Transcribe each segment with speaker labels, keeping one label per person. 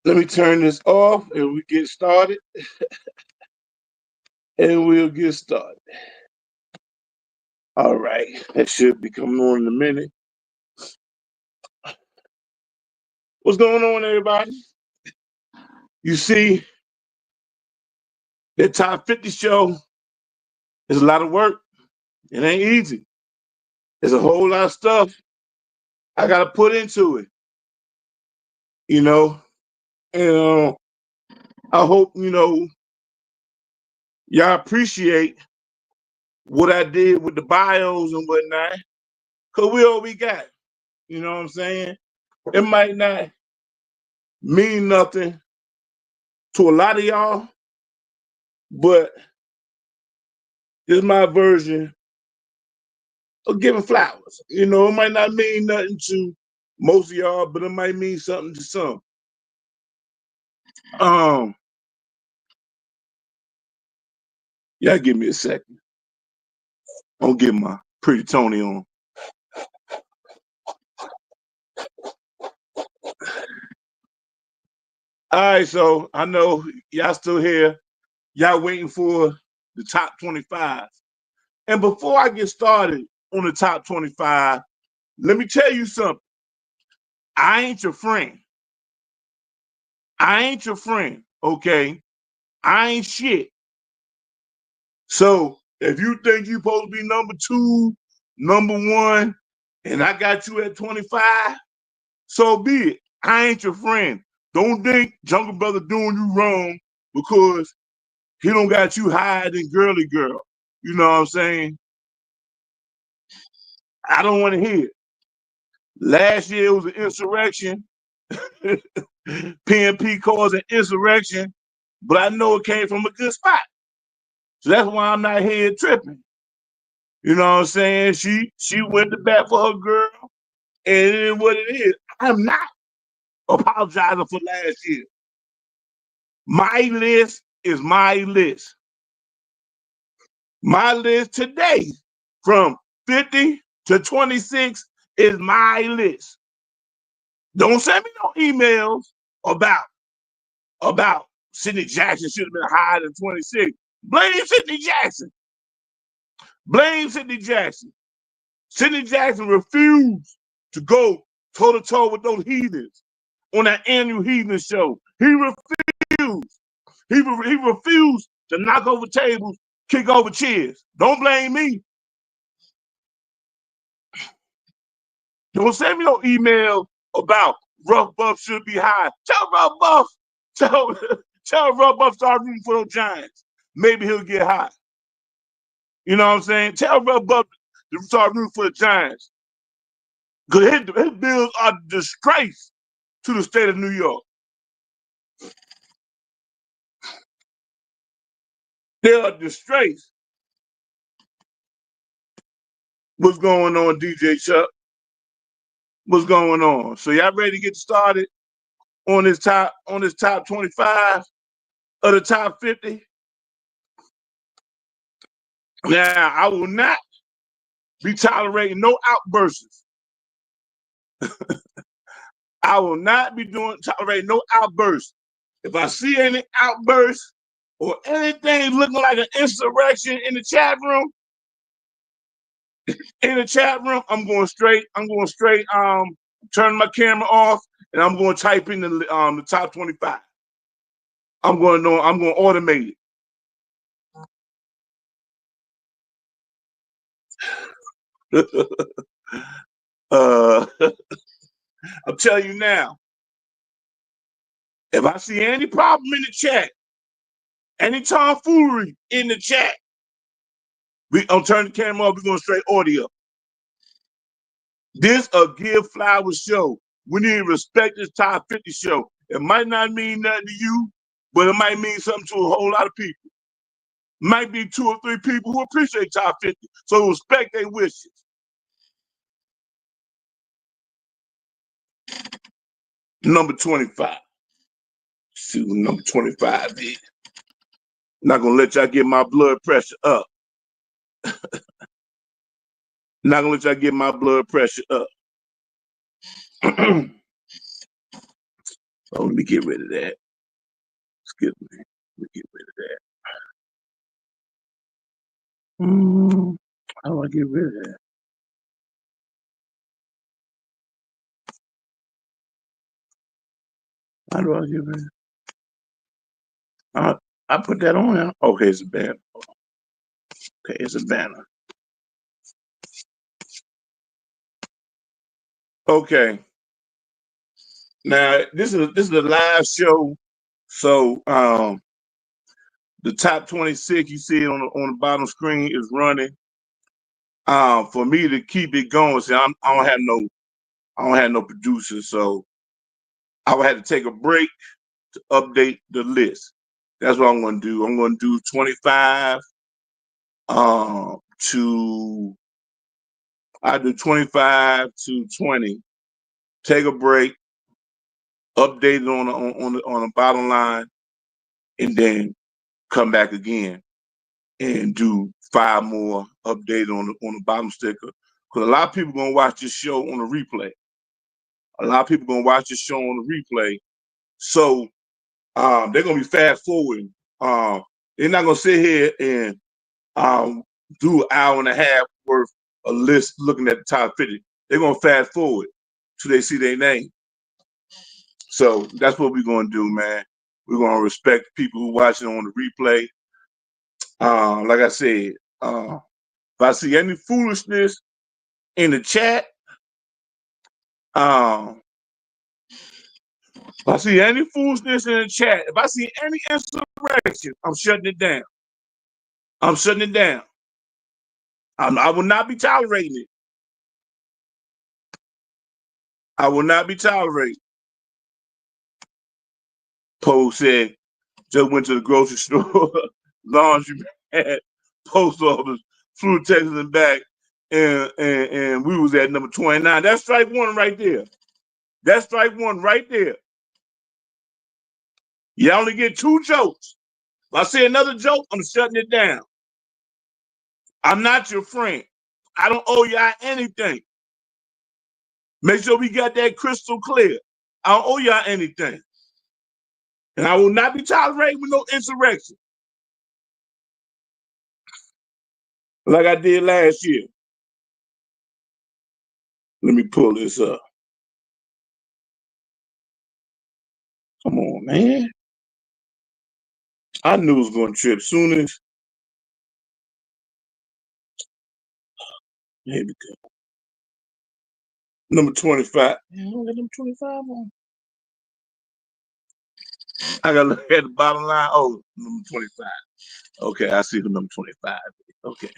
Speaker 1: Let me turn this off and we get started. And we'll get started. All right. That should be coming on in a minute. What's going on, everybody? You see, that Top 50 show is a lot of work. It ain't easy. There's a whole lot of stuff I got to put into it, you know. And I hope, y'all appreciate what I did with the bios and whatnot, because we all we got. You know what I'm saying? It might not mean nothing to a lot of y'all, but this is my version of giving flowers. You know, it might not mean nothing to most of y'all, but it might mean something to some. Y'all give me a second. I'm gonna get my pretty Tony on. All right, so I know y'all still here. Y'all waiting for the top 25. And before I get started on the top 25, let me tell you something. I ain't your friend. I ain't your friend, okay? I ain't shit. So if you think you're supposed to be number 2, number 1, and I got you at 25, so be it. I ain't your friend. Don't think Jungle Brother doing you wrong because he don't got you higher than girly girl. You know what I'm saying? I don't want to hear it. Last year it was an insurrection. PNP caused an insurrection, but I know it came from a good spot. So that's why I'm not here tripping. You know what I'm saying? She went to bat for her girl, and it is what it is. I'm not apologizing for last year. My list is my list. My list today from 50 to 26 is my list. Don't send me no emails about Sidney Jackson should have been higher than 26. Blame Sidney Jackson. Blame Sidney Jackson. Sidney Jackson refused to go toe-to-toe with those heathens on that annual heathen show. He refused. He refused to knock over tables, kick over chairs. Don't blame me. Don't send me no email about Rough Buff should be high. Tell Rough Buff, tell Rough Buff start rooting for those Giants. Maybe he'll get high. You know what I'm saying? Tell Rough Buff to start rooting for the Giants. Because his bills are a disgrace to the state of New York. They're a disgrace. What's going on, DJ Chuck? What's going on? So y'all ready to get started on this top 25 of the top 50? Now, I will not be tolerating no outbursts. I will not be tolerating no outbursts. If I see any outbursts or anything looking like an insurrection in the chat room, I'm going straight, turn my camera off, and I'm going to type in the top 25. I'm going to automate it. I'm telling you now, if I see any problem in the chat, any tomfoolery in the chat, I'm turning the camera off, we're going straight audio. This a Give Flowers show. We need to respect this top 50 show. It might not mean nothing to you, but it might mean something to a whole lot of people. Might be 2 or 3 people who appreciate top 50, so respect their wishes. Number 25. See what number 25 is. Not gonna let y'all get my blood pressure up. Not gonna let y'all get my blood pressure up. So let me get rid of that. Excuse me. Let me get rid of that. How do I get rid of that? How do I get rid of it? I put that on there. Okay, it's a banner. Okay, it's a banner. Okay. Now this is a live show. So the top 26 you see it on the bottom screen is running. For me to keep it going, see, I don't have no producer, so I would have to take a break to update the list. That's what I'm gonna do. I'm gonna do 25 to I do 25 to 20. Take a break, update it on the bottom line, and then come back again and do 5 more updated on the bottom sticker. Because a lot of people gonna watch this show on the replay. A lot of people gonna watch this show on the replay. So they're gonna be fast forwarding. They're not gonna sit here and do an hour and a half worth of list looking at the top 50. They're gonna fast forward till they see their name. So that's what we're gonna do, man. We're gonna respect people who watching on the replay. Like I said, if I see any foolishness in the chat, if I see any foolishness in the chat, if I see any insurrection, I'm shutting it down. I'm shutting it down. I will not be tolerating it. I will not be tolerating. Poe said, just went to the grocery store, laundry mat, post office, flew to Texas and back, and we was at number 29. That's strike one right there. That's strike one right there. You only get 2 jokes. If I say another joke, I'm shutting it down. I'm not your friend. I don't owe y'all anything. Make sure we got that crystal clear. I don't owe y'all anything. And I will not be tolerating with no insurrection. Like I did last year. Let me pull this up. Come on, man. I knew it was going to trip soon as. Here we go. Number 25. Man, I don't got number 25 on. I got to look at the bottom line. Oh, number 25. Okay, I see the number 25. Okay.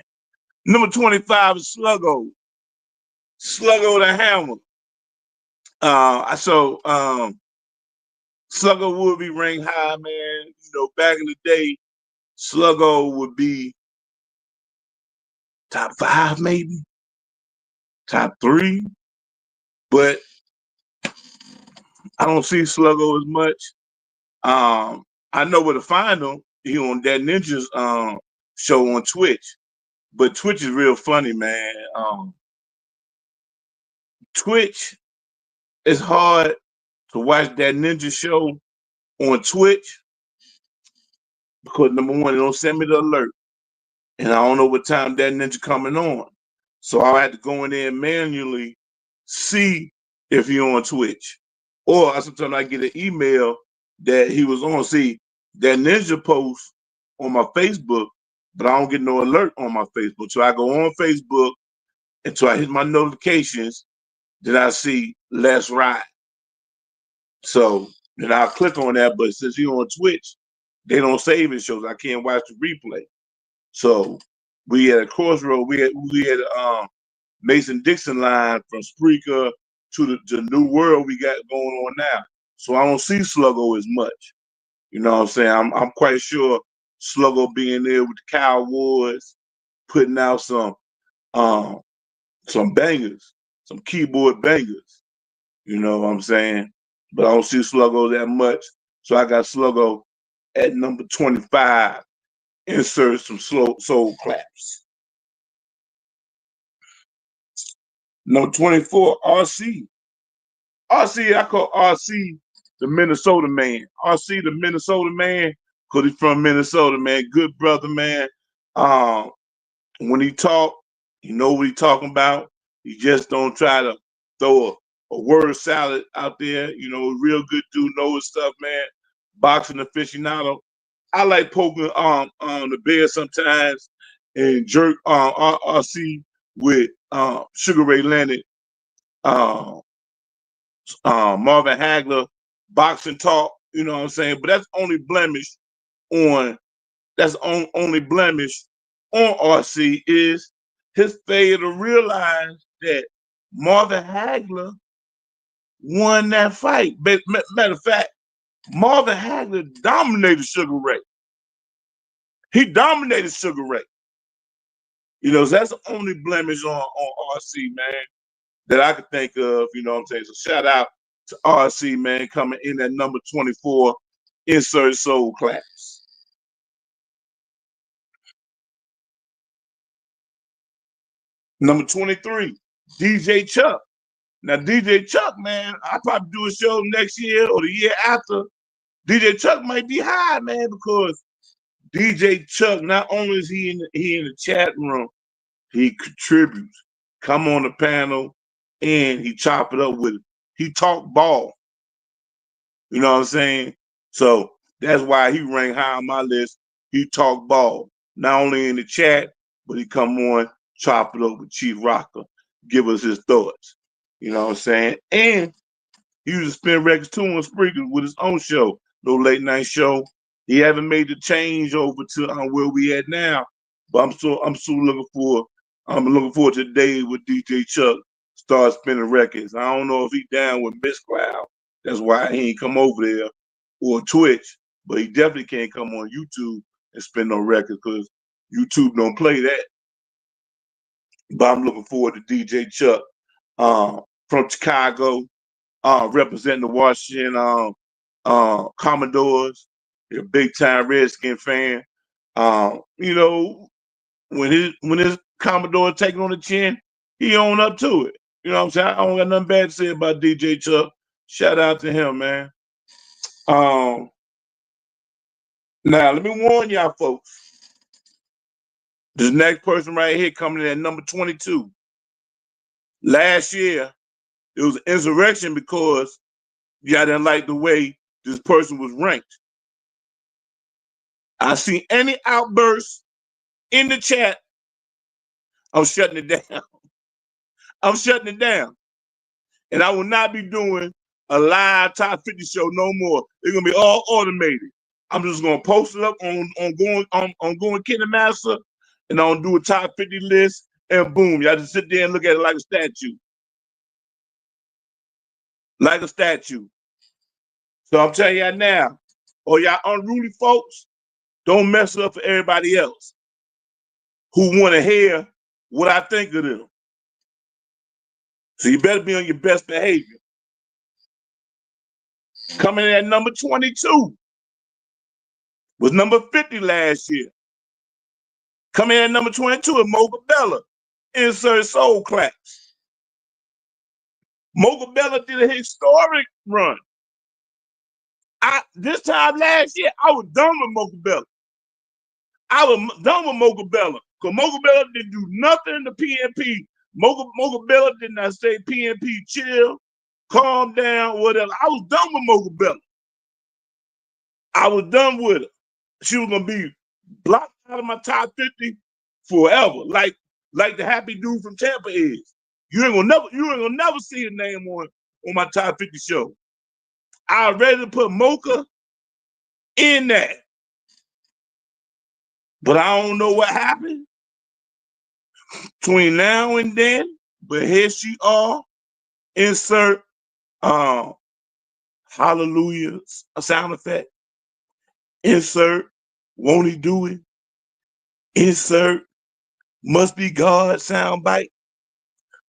Speaker 1: Number 25 is Sluggo. Sluggo the Hammer. Sluggo would be ranked high, man. You know, back in the day, Sluggo would be top 5, maybe top 3, but I don't see Sluggo as much. I know where to find him. He on that Ninja's show on Twitch, but Twitch is real funny, man. Twitch is hard to watch that Ninja show on Twitch because number one, they don't send me the alert, and I don't know what time that Ninja coming on, so I had to go in there and manually see if he on Twitch, or sometimes I get an email that he was on. See, that Ninja post on my Facebook, but I don't get no alert on my Facebook. So I go on Facebook until I hit my notifications, then I see Let's Ride. So then I'll click on that, but since he's on Twitch, they don't save his shows. I can't watch the replay. So we at a crossroad. We had Mason Dixon line from Spreaker to the new world we got going on now. So I don't see Sluggo as much. You know what I'm saying? I'm quite sure Sluggo being there with the Cowboys, putting out some bangers, some keyboard bangers. You know what I'm saying? But I don't see Sluggo that much. So I got Sluggo at number 25. Insert some slow soul claps. Number 24, RC. RC, I call RC the Minnesota man. RC, the Minnesota man, because he's from Minnesota, man. Good brother, man. When he talk, you know what he talking about. He just don't try to throw a word salad out there. You know, real good dude, know his stuff, man. Boxing aficionado. I like poking on the bed sometimes and jerk RC with Sugar Ray Leonard, Marvin Hagler, boxing talk. You know what I'm saying? But that's only blemish on only blemish on RC is his failure to realize that Marvin Hagler won that fight. Matter of fact, Marvin Hagler dominated Sugar Ray. He dominated Sugar Ray. You know, so that's the only blemish on RC, man, that I could think of. You know what I'm saying? So shout out to RC, man, coming in at number 24, Insert Soul class. Number 23, DJ Chuck. Now, DJ Chuck, man, I'll probably do a show next year or the year after. DJ Chuck might be high, man, because DJ Chuck, not only is he in the chat room, he contributes, come on the panel, and he chop it up with it. He talk ball. You know what I'm saying? So that's why he ranked high on my list. He talk ball, not only in the chat, but he come on, chop it up with Chief Rocker, give us his thoughts. You know what I'm saying? And he used to spin records too on Spreaker with his own show, no late night show. He haven't made the change over to where we at now, but I'm still looking forward to the day with DJ Chuck start spinning records. I don't know if he down with Miss Cloud. That's why he ain't come over there or Twitch, but he definitely can't come on YouTube and spin no records because YouTube don't play that. But I'm looking forward to DJ Chuck from Chicago, representing the Washington Commodores. You're a big time Redskin fan. You know, when his Commodore taking on the chin, he own up to it. You know what I'm saying? I don't got nothing bad to say about DJ Chuck. Shout out to him, man. Now let me warn y'all folks. This next person right here coming in at number 22. Last year, it was an insurrection because y'all didn't like the way this person was ranked. I see any outbursts in the chat, I'm shutting it down. I'm shutting it down. And I will not be doing a live top 50 show no more. It's gonna be all automated. I'm just gonna post it up on going Kenny Master, and I'm gonna do a top 50 list, and boom, y'all just sit there and look at it like a statue. Like a statue. So I'm telling y'all now, all y'all unruly folks, don't mess it up for everybody else who want to hear what I think of them. So you better be on your best behavior. Coming in at number 22 was number 50 last year. Coming in at number 22 is Mocha Bella, Insert Soul class. Mocha Bella did a historic run. This time last year, I was done with Mocha Bella. I was done with Mocha Bella because Mocha Bella didn't do nothing in the PNP. Mocha Bella did not say PNP chill, calm down, whatever. I was done with Mocha Bella. I was done with her. She was gonna be blocked out of my top 50 forever, like the happy dude from Tampa is. You ain't gonna never see a name on my top 50 show. I was ready to put Mocha in that. But I don't know what happened between now and then. But here she are. Insert hallelujah sound effect. Insert won't he do it? Insert must be God sound bite.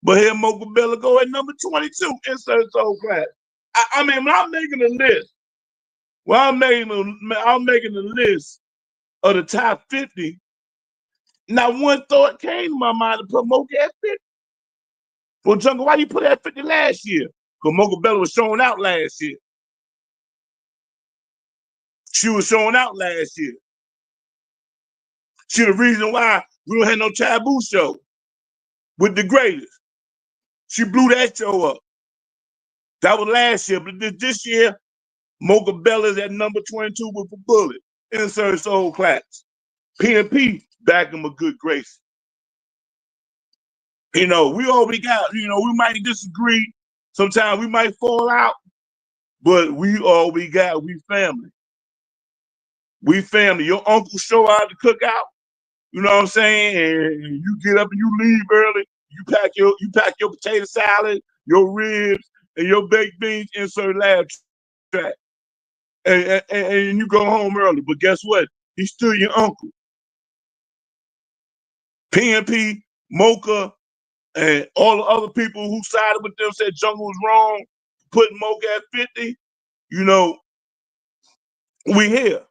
Speaker 1: But here Mocha Bella go at number 22. Insert soul class. I mean, when I'm making a list, I'm making a list of the top 50. Now, one thought came to my mind to put Mocha at 50. Well, Jungle, why you put her at 50 last year? Because Mocha Bella was showing out last year. She was showing out last year. She the reason why we don't have no Taboo show with the greatest. She blew that show up. That was last year, but this year, Mocha Bella's at number 22 with a bullet. Insert soul claps. P&P back him a good grace. You know, we all we got. You know, we might disagree. Sometimes we might fall out, but we all we got. We family. We family. Your uncle show out to cook out. You know what I'm saying? And you get up and you leave early. You pack your potato salad, your ribs, and your baked beans. Insert lab track. And you go home early. But guess what? He's still your uncle. P&P, Mocha, and all the other people who sided with them said Jungle was wrong, putting Mocha at 50. You know, we here.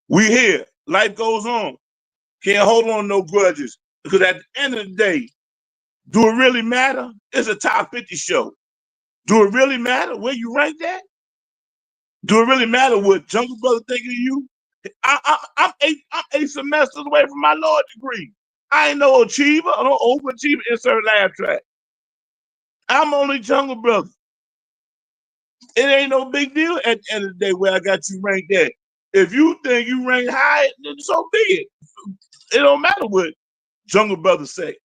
Speaker 1: We here. Life goes on. Can't hold on to no grudges. Because at the end of the day, do it really matter? It's a top 50 show. Do it really matter where you rank that? Do it really matter what Jungle Brother think of you? I'm eight semesters away from my law degree. I ain't no achiever, no overachiever, insert laugh track. I'm only Jungle Brother. It ain't no big deal at the end of the day where I got you ranked at. If you think you rank high, then so be it. It don't matter what Jungle Brothers say.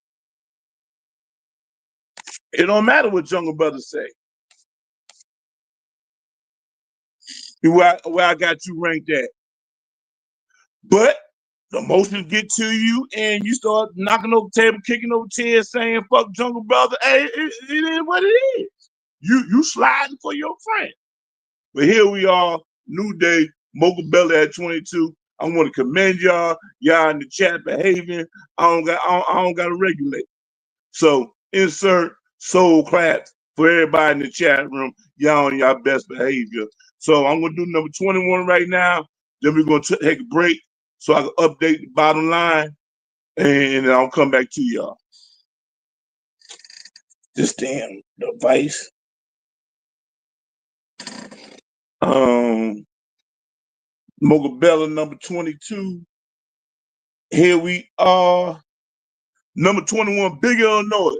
Speaker 1: It don't matter what Jungle Brothers say. Where I got you ranked at. But the emotions get to you and you start knocking over the table, kicking over chairs, saying, fuck Jungle Brother. Hey, it is what it is. You sliding for your friend. But here we are, new day, Mocha Bella at 22. I want to commend y'all. Y'all in the chat behaving. I don't got to regulate. So insert soul claps for everybody in the chat room. Y'all on y'all best behavior. So I'm gonna do number 21 right now. Then we're gonna take a break so I can update the bottom line, and then I'll come back to y'all. This damn device. Mocha Bella number 22. Here we are. Number 21, Big Illinois.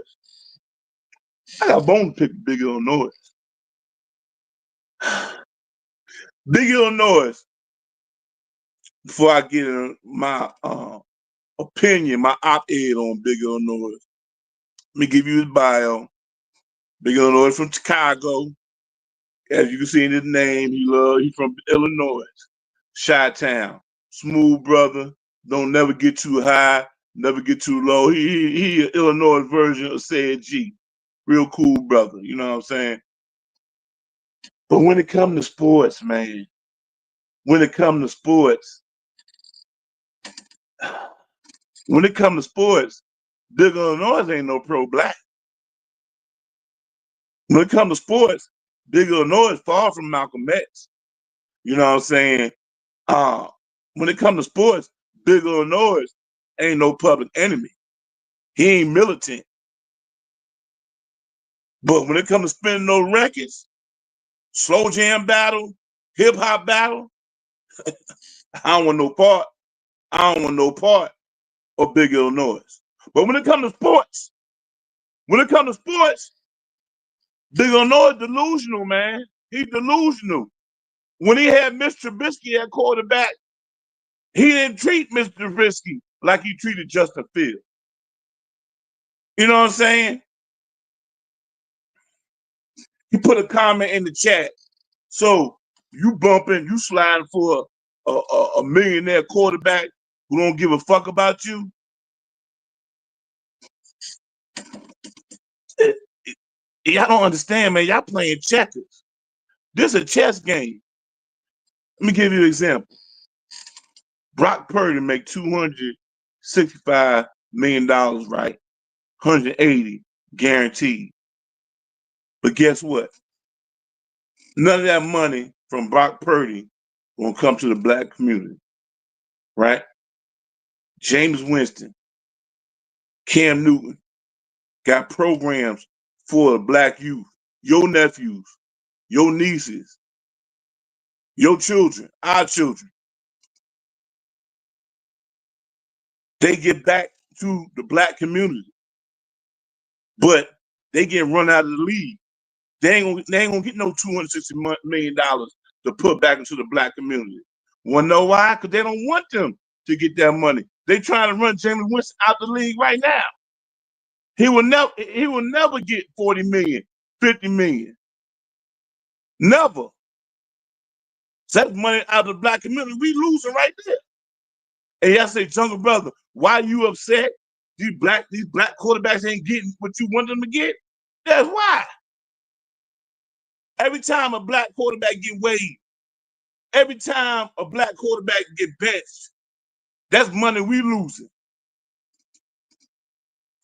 Speaker 1: I got a bone to pick with Big Illinois. Big Illinois. Before I get in my opinion, my op-ed on Big Illinois, let me give you his bio. Big Illinois from Chicago. As you can see in his name, he's from Illinois. Chi-Town. Smooth brother. Don't never get too high, never get too low. He an Illinois version of Said G. Real cool brother, you know what I'm saying? But when it comes to sports, man, when it comes to sports, Big Illinois ain't no pro-black. When it comes to sports, Big Illinois is far from Malcolm X. You know what I'm saying? When it comes to sports, Big Illinois ain't no public enemy. He ain't militant. But when it comes to spinning those records, slow jam battle, hip hop battle, I don't want no part. I don't want no part of Big Illinois. But when it comes to sports, Big Illinois delusional, man. He's delusional. When he had Mr. Trubisky at quarterback, he didn't treat Mr. Trubisky like he treated Justin Fields. You know what I'm saying? He put a comment in the chat. So you sliding for a millionaire quarterback who don't give a fuck about you? Y'all don't understand, man. Y'all playing checkers. This is a chess game. Let me give you an example. Brock Purdy make $265 million, right? 180 guaranteed. But guess what? None of that money from Brock Purdy will come to the black community, right? James Winston, Cam Newton got programs for the black youth, your nephews, your nieces. Your children, our children, they get back to the black community, but they get run out of the league. They ain't gonna get no $260 million to put back into the black community. Wanna know why? Because they don't want them to get that money. They trying to run Jameis Winston out the league right now. He will never get 40 million, 50 million. Never. So that's money out of the black community. We losing right there. And y'all say, Jungle Brother, why you upset? These black quarterbacks ain't getting what you want them to get? That's why. Every time a black quarterback get waived, every time a black quarterback get benched, that's money we losing.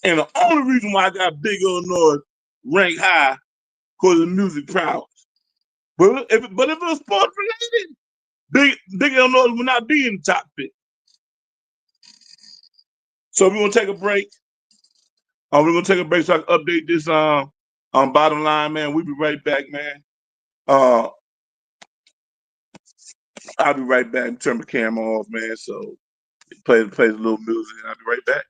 Speaker 1: And the only reason why I got Big Illinois ranked high because of music prowess. But if it was sports related, Big Illinois would not be in the top 50. So we're gonna take a break. We're gonna take a break so I can update this bottom line, man. We'll be right back, man. I'll be right back. Turn the camera off, man. So play a little music, and I'll be right back.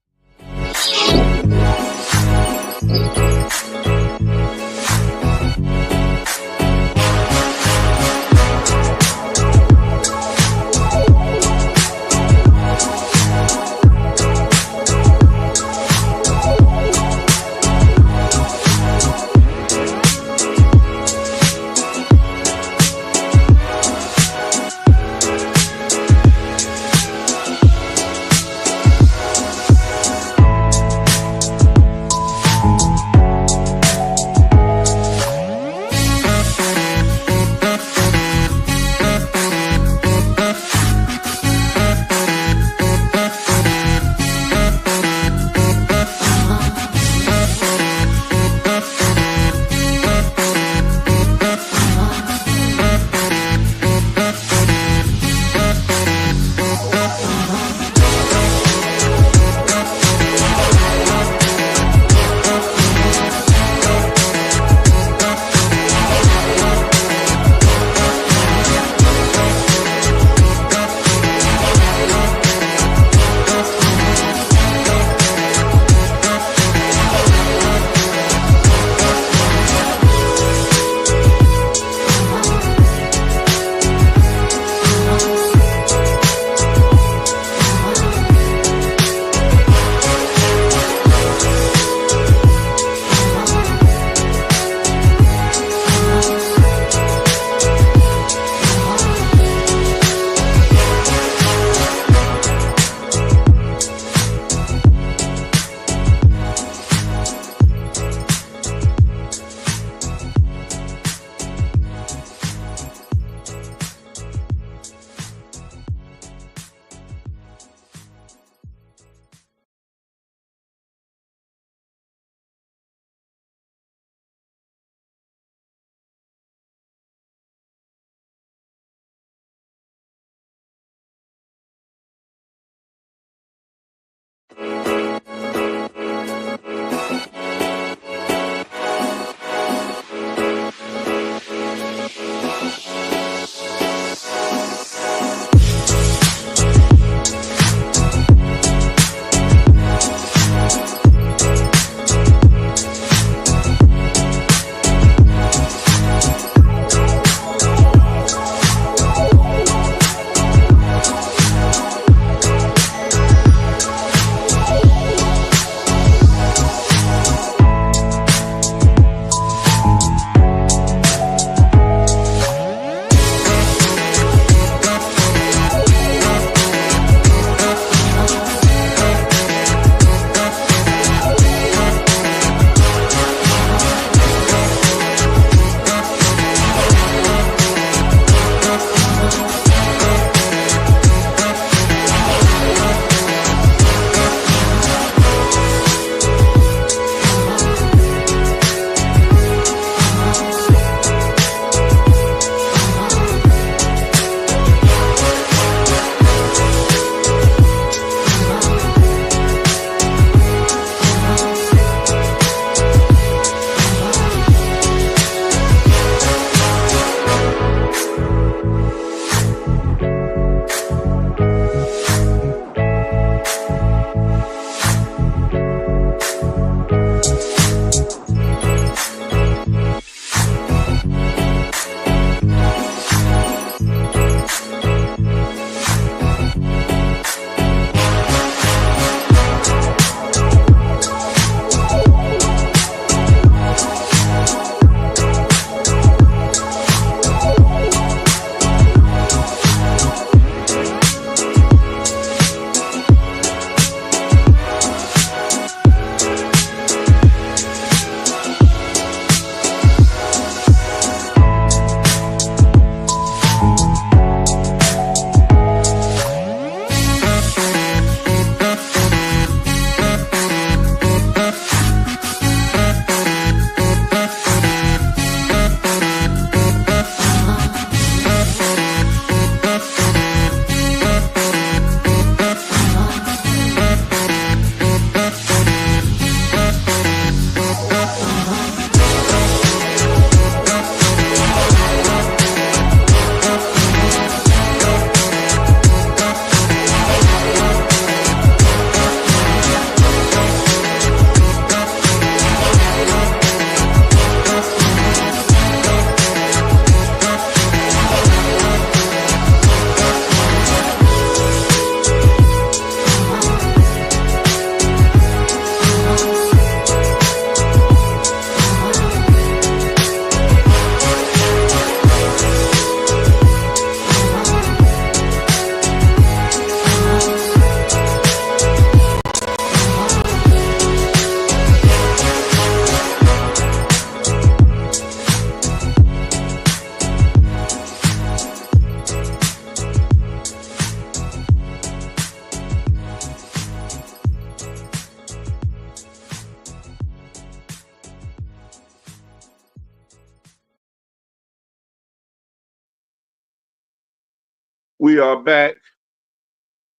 Speaker 1: We are back.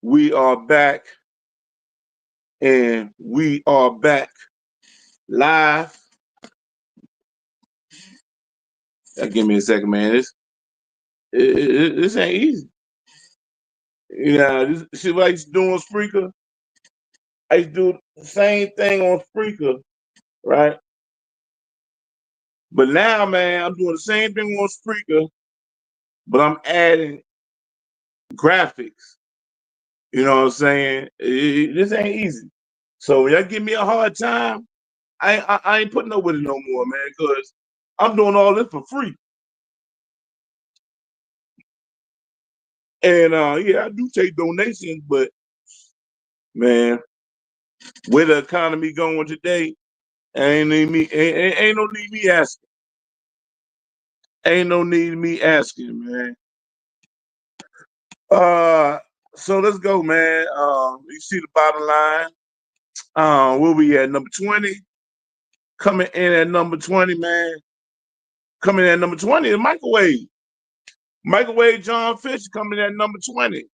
Speaker 1: We are back. And we are back live. Give me a second, man. This ain't easy. See what I used to do on Spreaker? I used to do the same thing on Spreaker, right? But now, man, I'm doing the same thing on Spreaker, but I'm adding graphics. You know what I'm saying? This ain't easy. So when y'all give me a hard time, I ain't putting up with it no more, man, because I'm doing all this for free. And yeah, I do take donations, but man, where the economy going today, ain't no need me asking. Ain't no need me asking, man. So let's go, man. You see the bottom line. Where we at? Number 20. Coming in at number 20, man. Coming in at number 20 is Microwave. Microwave John Fish coming in at number 20.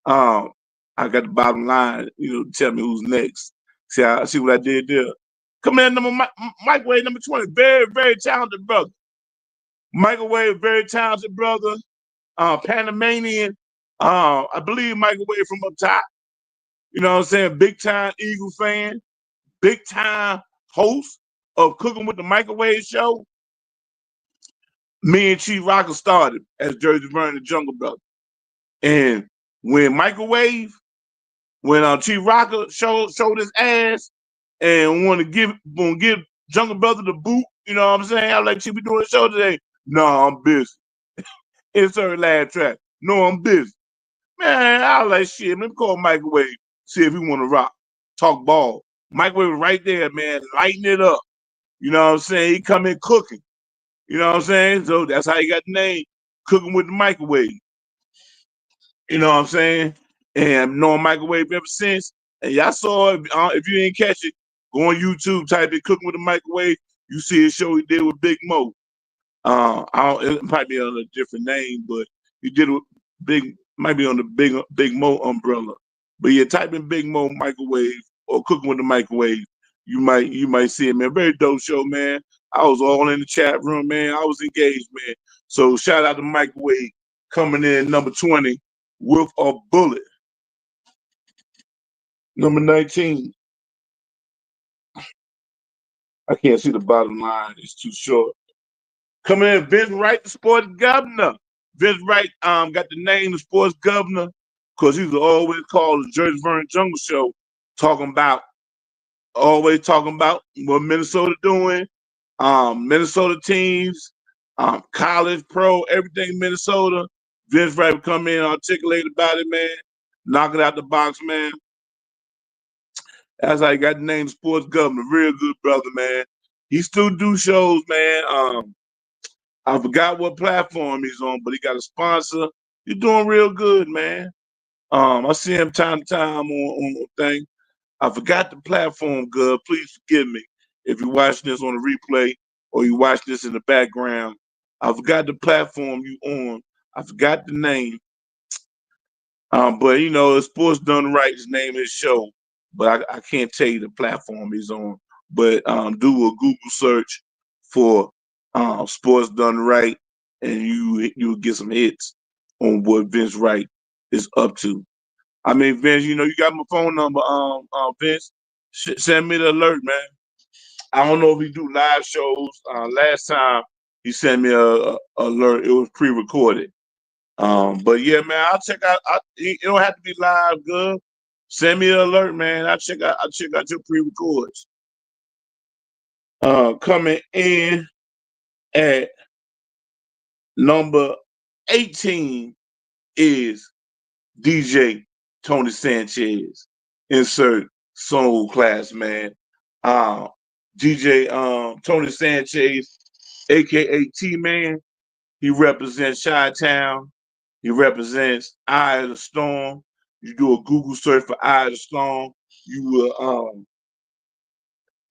Speaker 1: I got the bottom line, tell me who's next. See what I did there. Coming in Microwave number 20. Very, very talented brother. Microwave, very talented brother. Panamanian. I believe Microwave from up top. You know what I'm saying? Big time Eagle fan. Big time host of Cooking with the Microwave show. Me and Chief Rocker started as Jersey Vern the Jungle Brother. And when Chief Rocker showed his ass and want to give Jungle Brother the boot, you know what I'm saying? I like, Chief, we doing a show today. No, I'm busy. It's her last track. No, I'm busy. Man, I was like, shit, let me call Microwave, see if he want to rock, talk ball. Microwave was right there, man, lighting it up. You know what I'm saying? He come in cooking. You know what I'm saying? So that's how he got the name, Cooking with the Microwave. You know what I'm saying? And I've known Microwave ever since. And y'all saw it. If you didn't catch it, go on YouTube, type in Cooking with the Microwave. You see a show he did with Big Mo. It might be on a different name, but he did it with might be on the Big Mo umbrella. But yeah, type in Big Mo Microwave or Cooking with the Microwave. You might see it, man. Very dope show, man. I was all in the chat room, man. I was engaged, man. So shout out to Microwave coming in number 20 with a bullet. Number 19. I can't see the bottom line. It's too short. Coming in, Vince Wright, the sports governor. Vince Wright got the name of sports governor because he was always called the Jersey Vern Jungle Show, always talking about what Minnesota doing, Minnesota teams, college, pro, everything Minnesota. Vince Wright would come in, articulate about it, man, knock it out the box, man. That's how he got the name sports governor. Real good brother, man. He still do shows, man. I forgot what platform he's on, but he got a sponsor. He's doing real good, man. I see him time to time on thing. I forgot the platform, good. Please forgive me if you're watching this on a replay or you watch this in the background. I forgot the platform you on. I forgot the name. But Sports Done Right is the name of his show. But I can't tell you the platform he's on. But do a Google search for Sports Done Right, and you'll get some hits on what Vince Wright is up to. I mean, Vince, you got my phone number. Vince, send me the alert, man. I don't know if he do live shows. Last time he sent me a alert, it was pre-recorded. But yeah, man, I'll check out. It don't have to be live, good. Send me an alert, man. I'll check out your pre-records. Coming in at number 18 is DJ Tony Sanchez. Insert soul class, man. DJ Tony Sanchez, aka T-Man. He represents Chi-Town. He represents Eye of the Storm. You do a Google search for Eye of the Storm, you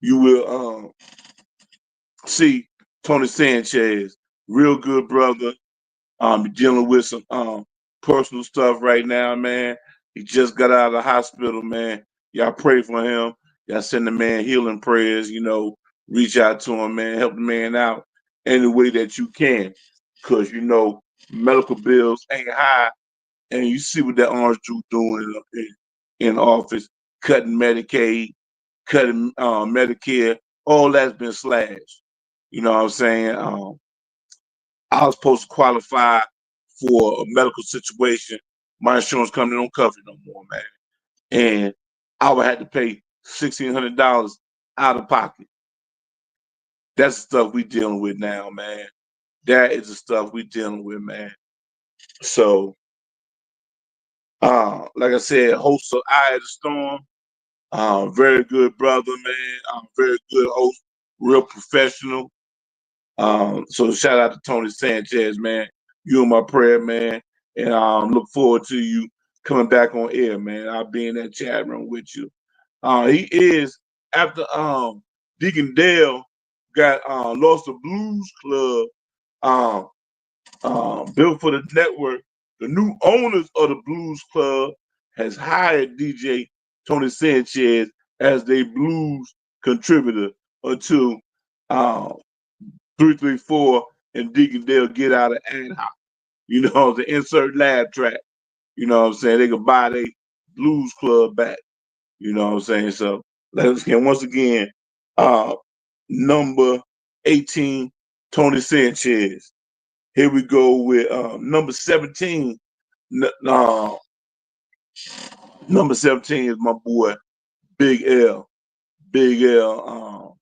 Speaker 1: will see Tony Sanchez, real good brother. Dealing with some personal stuff right now, man. He just got out of the hospital, man. Y'all pray for him. Y'all send the man healing prayers, reach out to him, man. Help the man out any way that you can. Because, medical bills ain't high. And you see what that orange juice doing in office, cutting Medicaid, cutting Medicare. All that's been slashed. You know what I'm saying? I was supposed to qualify for a medical situation. My insurance company don't cover it no more, man. And I would have to pay $1,600 out of pocket. That's the stuff we dealing with now, man. That is the stuff we dealing with, man. So, like I said, host of Eye of the Storm, very good brother, man. Very good host, real professional. So shout out to Tony Sanchez, man. You in my prayer, man. And look forward to you coming back on air, man. I'll be in that chat room with you. He is after Deacon Dale got lost the Blues Club built for the network. The new owners of the Blues Club has hired DJ Tony Sanchez as their blues contributor until 334 and Deacon Dale get out of ad hoc. The insert lab track. You know what I'm saying? They could buy their blues club back. You know what I'm saying? So let's get once again, number 18, Tony Sanchez. Here we go with number 17. Number 17 is my boy Big L. Big L.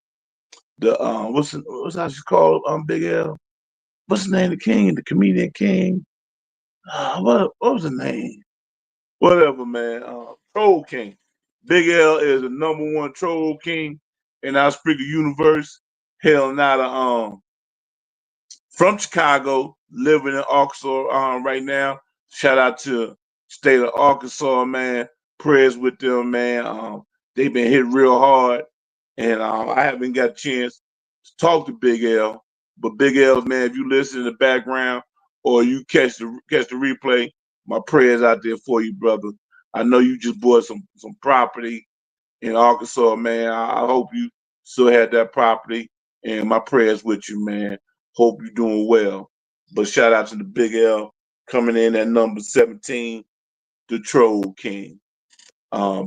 Speaker 1: What's how she called Big L? What's the name? The King, the comedian King. What was the name? Whatever, man. Troll King. Big L is the number one troll king in our Spreaker universe. Hailing out of from Chicago, living in Arkansas right now. Shout out to state of Arkansas, man. Prayers with them, man. They've been hit real hard, and I haven't got a chance to talk to Big L. But Big L, man, if you listen in the background or you catch the replay, my prayers out there for you, brother. I know you just bought some property in Arkansas, man. I hope you still have that property, and my prayers with you, man. Hope you're doing well. But shout out to the Big L coming in at number 17, the Troll King.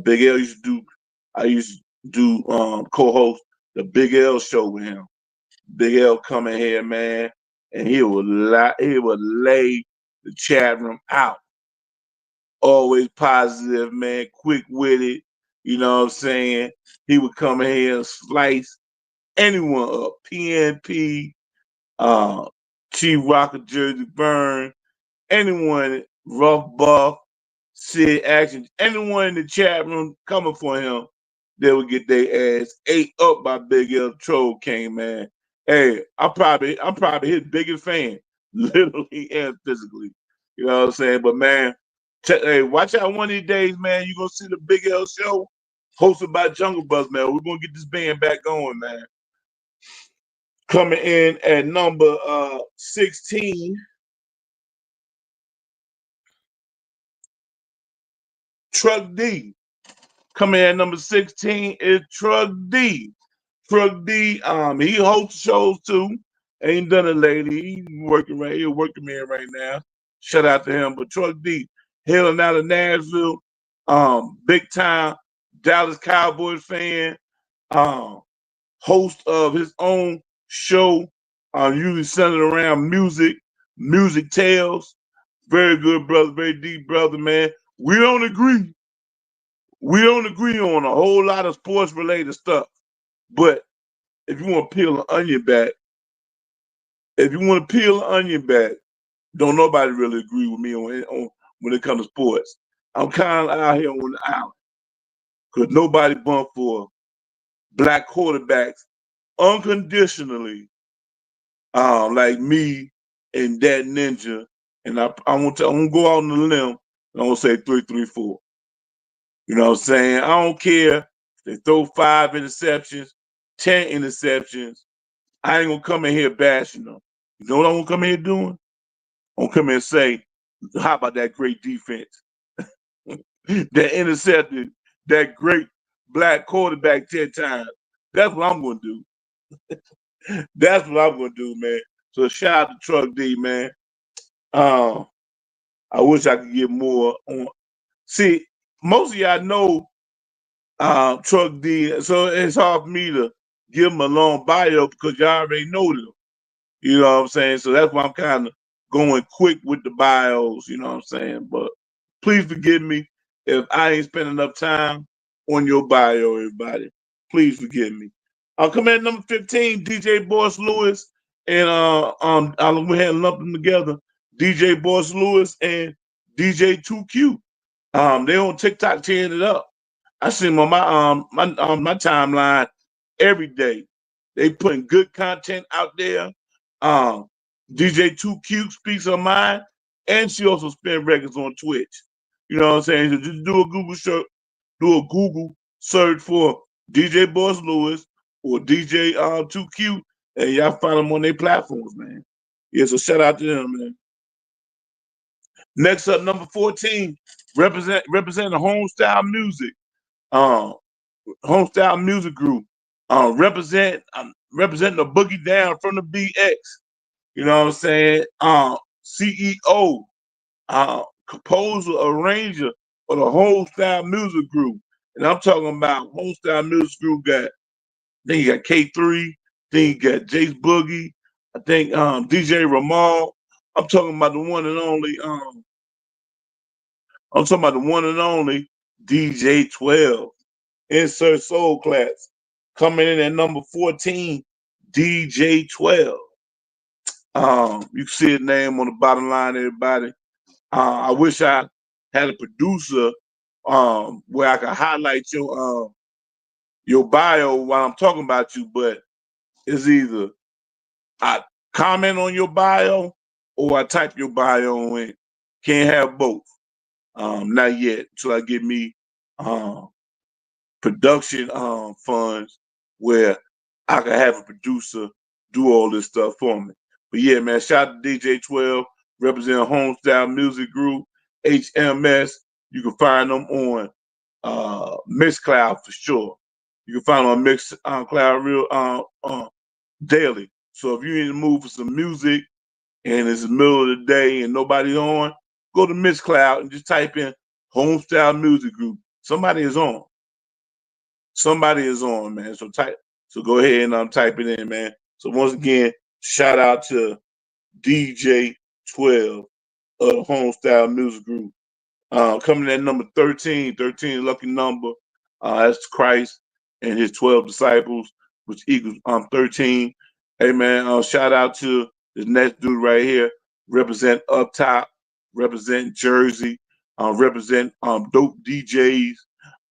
Speaker 1: Big L I used to do co-host the Big L show with him. Big L coming here, man, and he would lay the chat room out. Always positive, man, quick-witted. You know what I'm saying? He would come in here and slice anyone up. PNP, Chief Rocker, Jersey Burn, anyone, Rough Buff, Sid Action, anyone in the chat room coming for him, they would get their ass ate up by Big L Troll King, man. Hey, I'm probably his biggest fan, literally and physically. You know what I'm saying? But man, hey, watch out one of these days, man. You're gonna see the Big L show hosted by Jungle Buzz, man. We're gonna get this band back going, man. Coming in at number 16, Truck D. Coming in at number 16 is Truck D. Truck D, he hosts shows too. Ain't done it lately. He working right here, working man right now. Shout out to him. But Truck D, hailing out of Nashville, big time Dallas Cowboys fan, host of his own show, usually centered around music tales. Very good brother, very deep brother, man. We don't agree. We don't agree on a whole lot of sports related stuff. But if you want to peel an onion back, don't nobody really agree with me on when it comes to sports. I'm kind of out here on the island because nobody bumped for black quarterbacks unconditionally, like me and that ninja. And I'm gonna go out on a limb and I'm gonna say 3-3-4. You know what I'm saying? I don't care if they throw 5 interceptions, 10 interceptions. I ain't gonna come in here bashing them. You know what I'm gonna come in here doing? I'm gonna come in and say How about that great defense that intercepted that great black quarterback 10 times? That's what I'm gonna do. That's what I'm gonna do, man. So shout out to Truck D, man. Uh, I wish I could get more on. See, most of y'all know Truck D, so it's hard for me to give him a long bio because y'all already know them. You know what I'm saying? So that's why I'm kind of going quick with the bios, you know what I'm saying? But please forgive me if I ain't spent enough time on your bio, everybody. Please forgive me. Come in number 15, DJ Boss Lewis, and I went ahead and lumped them together. DJ Boss Lewis and DJ 2Q. They on TikTok tearing it up. I see them on my timeline every day. They putting good content out there. Um, DJ 2Q speaks her mind, and she also spin records on Twitch. You know what I'm saying? So just do a Google search for DJ Boss Lewis or DJ 2Q, and y'all find them on their platforms, man. Yeah, so shout out to them, man. Next up, number 14, representing homestyle music. Um, homestyle music group. Representing the boogie down from the BX. You know what I'm saying? CEO, composer, arranger for the whole style music group. And I'm talking about whole style music group then you got K3, then you got Jace Boogie, I think DJ Ramal. I'm talking about the one and only DJ 12. Insert Soul Class. Coming in at number 14, DJ 12. You can see his name on the bottom line, everybody. I wish I had a producer where I could highlight your bio while I'm talking about you, but it's either I comment on your bio or I type your bio in. Can't have both. Not yet until I get me production funds where I can have a producer do all this stuff for me. But yeah, man, shout out to DJ 12, representing Homestyle Music Group, HMS. You can find them on Mixcloud for sure. You can find them on Mixcloud real daily. So if you're in the mood for some music and it's the middle of the day and nobody's on, go to Mixcloud and just type in Homestyle Music Group. Somebody is on. Somebody is on, man. So go ahead and type it in, man. So once again, shout out to DJ 12 of the Homestyle Music Group. Coming at number 13, 13 lucky number. That's Christ and his 12 disciples, which equals 13. Hey man, shout out to this next dude right here, represent Up Top, represent Jersey, represent Dope DJs,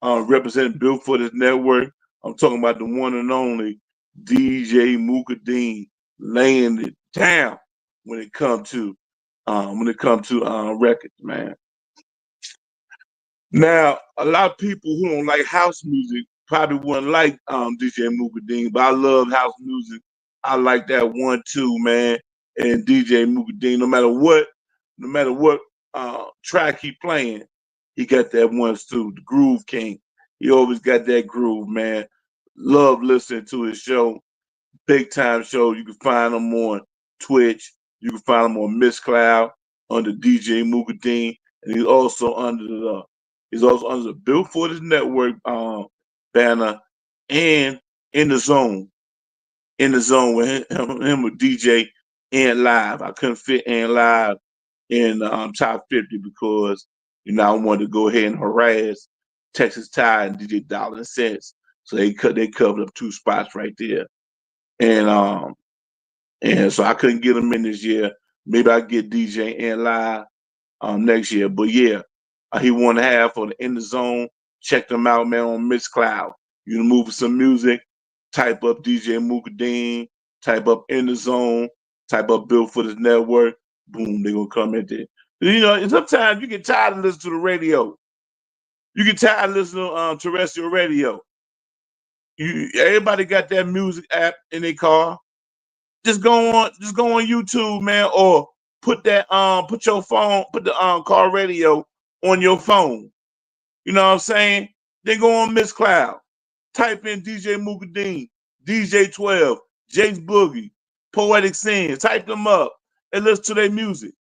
Speaker 1: represent Built for this network. I'm talking about the one and only DJ Mukadeen laying it down when it comes to records, man. Now, a lot of people who don't like house music probably wouldn't like DJ Mukadeen, but I love house music. I like that 1-2, man, and DJ Mukadeen. No matter what track he playing, he got that 1-2, the Groove King. He always got that groove, man. Love listening to his show. Big time show. You can find him on Twitch. You can find him on Miss Cloud under DJ Mukadeen, and he's also under the Built for This Network banner and in the zone. In the zone with him with DJ and live. I couldn't fit and live in top 50 because I wanted to go ahead and harass Texas Tide and DJ Dollar and Cents. So they covered up 2 spots right there. And so I couldn't get him in this year. Maybe I get DJ and live next year. But yeah, he won half for the In the Zone. Check them out, man, on Miss Cloud. You can move for some music, type up DJ Mukadeen, type up In the Zone, type up Built for This Network. Boom, they're gonna come in there. And sometimes you get tired of listening to the radio. You get tired of listening to terrestrial radio. Everybody got that music app in their car. Just go on YouTube, man, or put your phone, put the car radio on your phone. You know what I'm saying? Then go on Miss Cloud. Type in DJ Mukadeen, DJ 12, Jace Boogie, Poetic Sins. Type them up and listen to their music.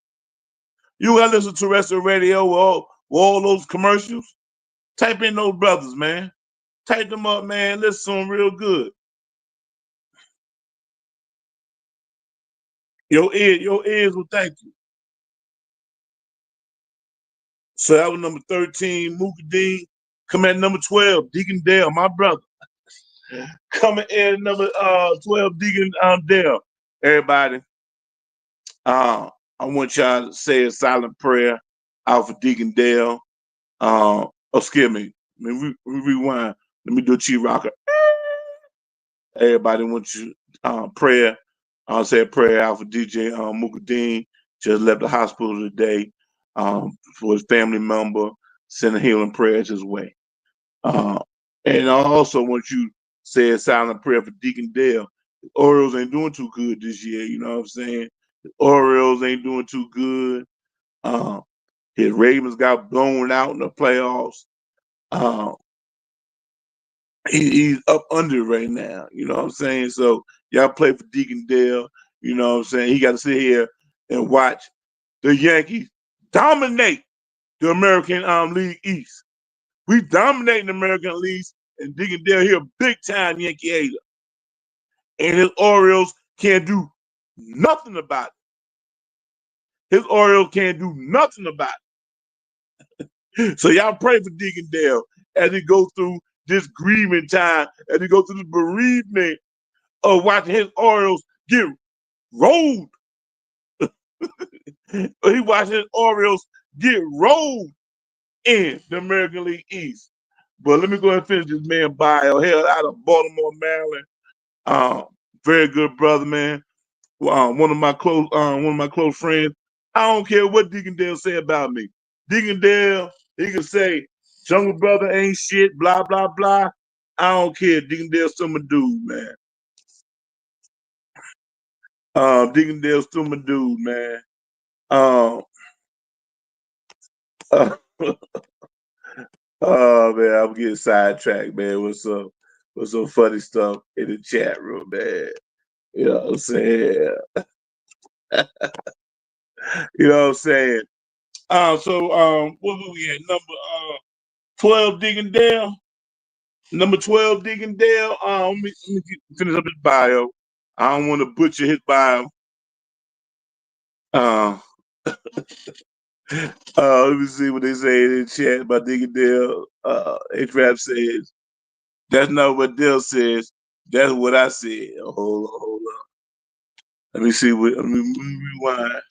Speaker 1: You gotta listen to terrestrial radio with all those commercials. Type in those brothers, man. Type them up, man. Listen to them real good. Your ears will thank you. So that was number 13, Mukadeen. Come at number 12, Deacon Dale, my brother. Coming in number 12, Deacon Dale. Everybody, I want y'all to say a silent prayer out for Deacon Dale. Excuse me. Let me rewind. Let me do a Chief Rocker. Everybody wants you prayer. I'll say a prayer out for DJ Mukadeen. Just left the hospital today for his family member. Send a healing prayers his way. And I also want you to say a silent prayer for Deacon Dale. The Orioles ain't doing too good this year. You know what I'm saying? The Orioles ain't doing too good. His Ravens got blown out in the playoffs. He's up under right now. You know what I'm saying? So y'all play for Deacon Dale. You know what I'm saying? He got to sit here and watch the Yankees dominate the American League East. We dominate the American League, and Deacon Dale here, big time Yankee hater. And his Orioles can't do nothing about it. His Orioles can't do nothing about it. So y'all pray for Deacon Dale as he goes through this grieving time, as he goes through the bereavement of watching his Orioles get rolled. He watching his Orioles get rolled in the American League East. But let me go ahead and finish this man bio. Hell, out of Baltimore, Maryland. Very good brother, man. One of my close friends. I don't care what Deacon Dale say about me. Deacon Dale, he can say Jungle Brother ain't shit, blah blah blah. I don't care. Deacon Dale's still my dude, man. Deacon Dale's still my dude, man. Uh, uh, oh man, I'm getting sidetracked, man. What's up? What's some funny stuff in the chat room, man? You know what I'm saying? You know what I'm saying? What were we at? Number 12 Deacon Dale. Number 12 Deacon Dale. Let me finish up his bio. I don't want to butcher his bio. Let me see what they say in the chat about Deacon Dale. H-Rap says, that's not what Dale says. That's what I said. Hold on. Let me see let me rewind.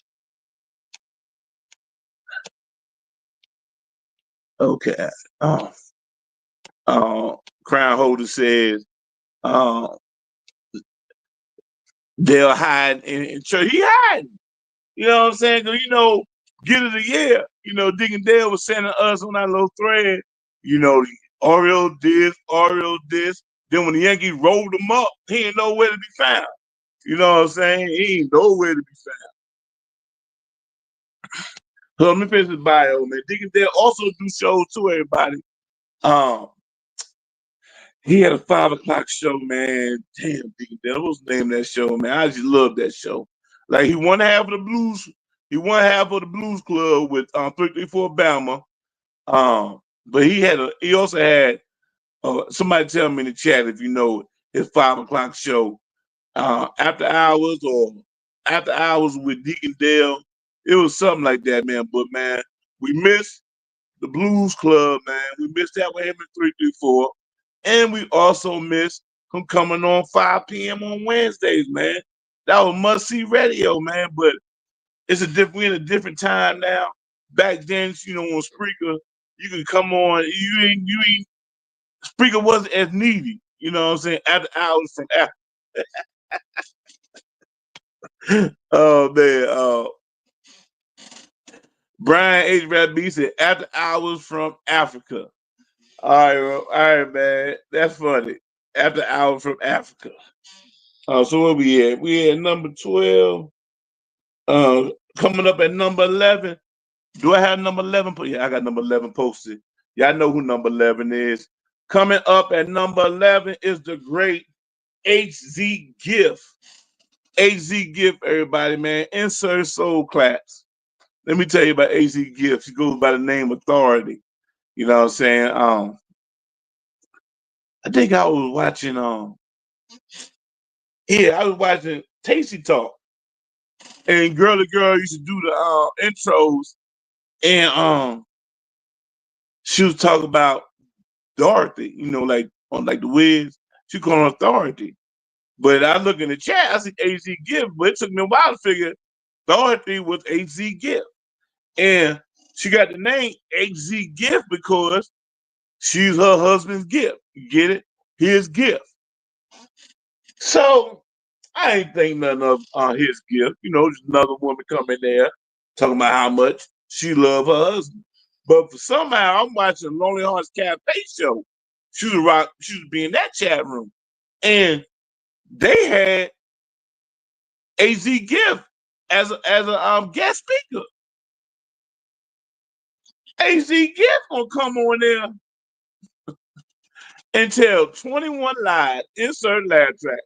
Speaker 1: Okay. Crown Holder says, Dale hide in church. He hiding. You know what I'm saying? Because, get of the year. Deacon Dale was sending us on that little thread, Oriole this. Then when the Yankees rolled him up, he ain't nowhere to be found. You know what I'm saying? He ain't nowhere to be found. So let me finish his bio, man. Deacon Dale also do shows too, everybody. He had a 5 o'clock show, man. Damn, Deacon Dale. What was the name of that show, man? I just love that show. Like, he won half of the blues. He won half of the Blues Club with 334 Bama. But he also had somebody tell me in the chat if you know his 5 o'clock show. After hours with Deacon Dale. It was something like that, man. But man, we missed the Blues Club, man. We missed that with him in 334. And we also missed him coming on 5 p.m. on Wednesdays, man. That was must-see radio, man. But we're in a different time now. Back then, on Spreaker, you could come on. You ain't Spreaker wasn't as needy. You know what I'm saying? After hours from after. Oh man. Brian H. Rabb said after hours from Africa. All right, man. That's funny. After hours from Africa. So what we at? We at number 12. Coming up at number 11. Do I have number 11? Yeah, I got number 11 posted. Y'all know who number 11 is. Coming up at number 11 is the great HZ Gift. HZ Gift, everybody, man. Insert soul claps. Let me tell you about HZ Gift. She goes by the name Authority. You know what I'm saying? I think I was watching I was watching Tasty Talk. And Girly Girl used to do the intros, and she was talking about Dorothy, like on like the Wiz. She called her Authority. But I look in the chat, I see HZ Gift, but it took me a while to figure Dorothy was HZ Gift. And she got the name HZ Gift because she's her husband's gift. You get it? His gift. So I ain't think nothing of his gift. Just another woman coming there talking about how much she loved her husband. But for somehow I'm watching Lonely Hearts Cafe show. She was be in that chat room. And they had AZ Gift as a guest speaker. AZ Gift gonna come on there and tell 21 lies, insert laugh track.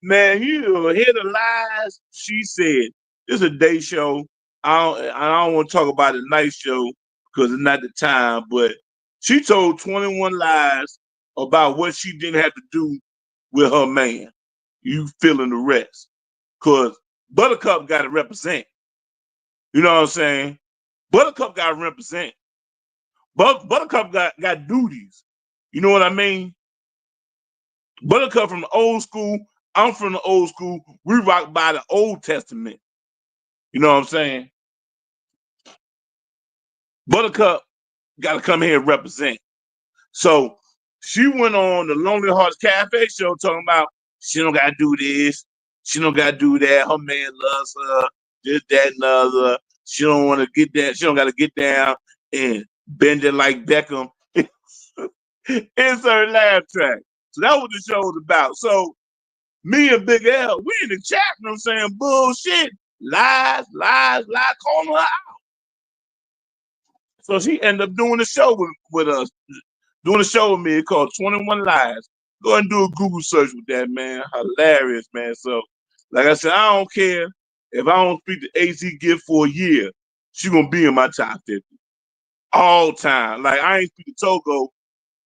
Speaker 1: Man, you hear the lies she said. This is a day show. I don't want to talk about a night show because it's not the time, but she told 21 lies about what she didn't have to do with her man. You feeling the rest. Because Buttercup got to represent. You know what I'm saying? Buttercup got to represent. Buttercup got duties. You know what I mean? Buttercup from the old school. I'm from the old school. We rock by the Old Testament. You know what I'm saying? Buttercup got to come here and represent. So she went on the Lonely Hearts Cafe show talking about she don't got to do this. She don't got to do that. Her man loves her. This, that, and the other. She don't want to get that. She don't got to get down and bend it like Beckham. Insert laugh track. So that's what the show was about. So me and Big L, we in the chat room saying bullshit, lies, calling her out. So she ended up doing the show with us, doing a show with me called 21 Lies. Go ahead and do a Google search with that, man. Hilarious, man. So, like I said, I don't care if I don't speak to AC Gift for a year. She gonna be in my top 50 all time. Like I ain't speak to Togo.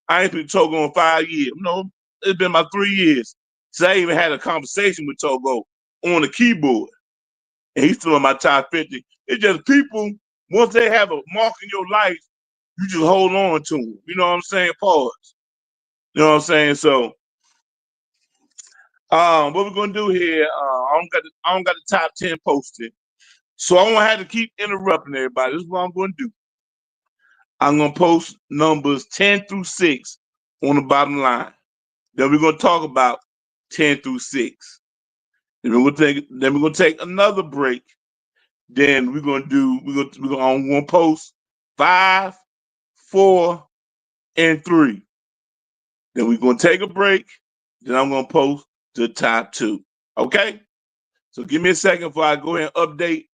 Speaker 1: I ain't speak to Togo in 5 years. It's been about 3 years since I even had a conversation with Togo on the keyboard, and he's still in my top 50. It's just people, once they have a mark in your life, you just hold on to them. You know what I'm saying? Pause. You know what I'm saying? So, what we're gonna do here? I don't got the top 10 posted, so I'm gonna have to keep interrupting everybody. This is what I'm gonna do. I'm gonna post numbers 10 through 6 on the bottom line. Then we're gonna talk about 10 through 6. Then we're gonna take another break. Then we're gonna post 5, 4, and 3. Then we're gonna take a break. Then I'm gonna post the top 2. Okay? So give me a second before I go ahead and update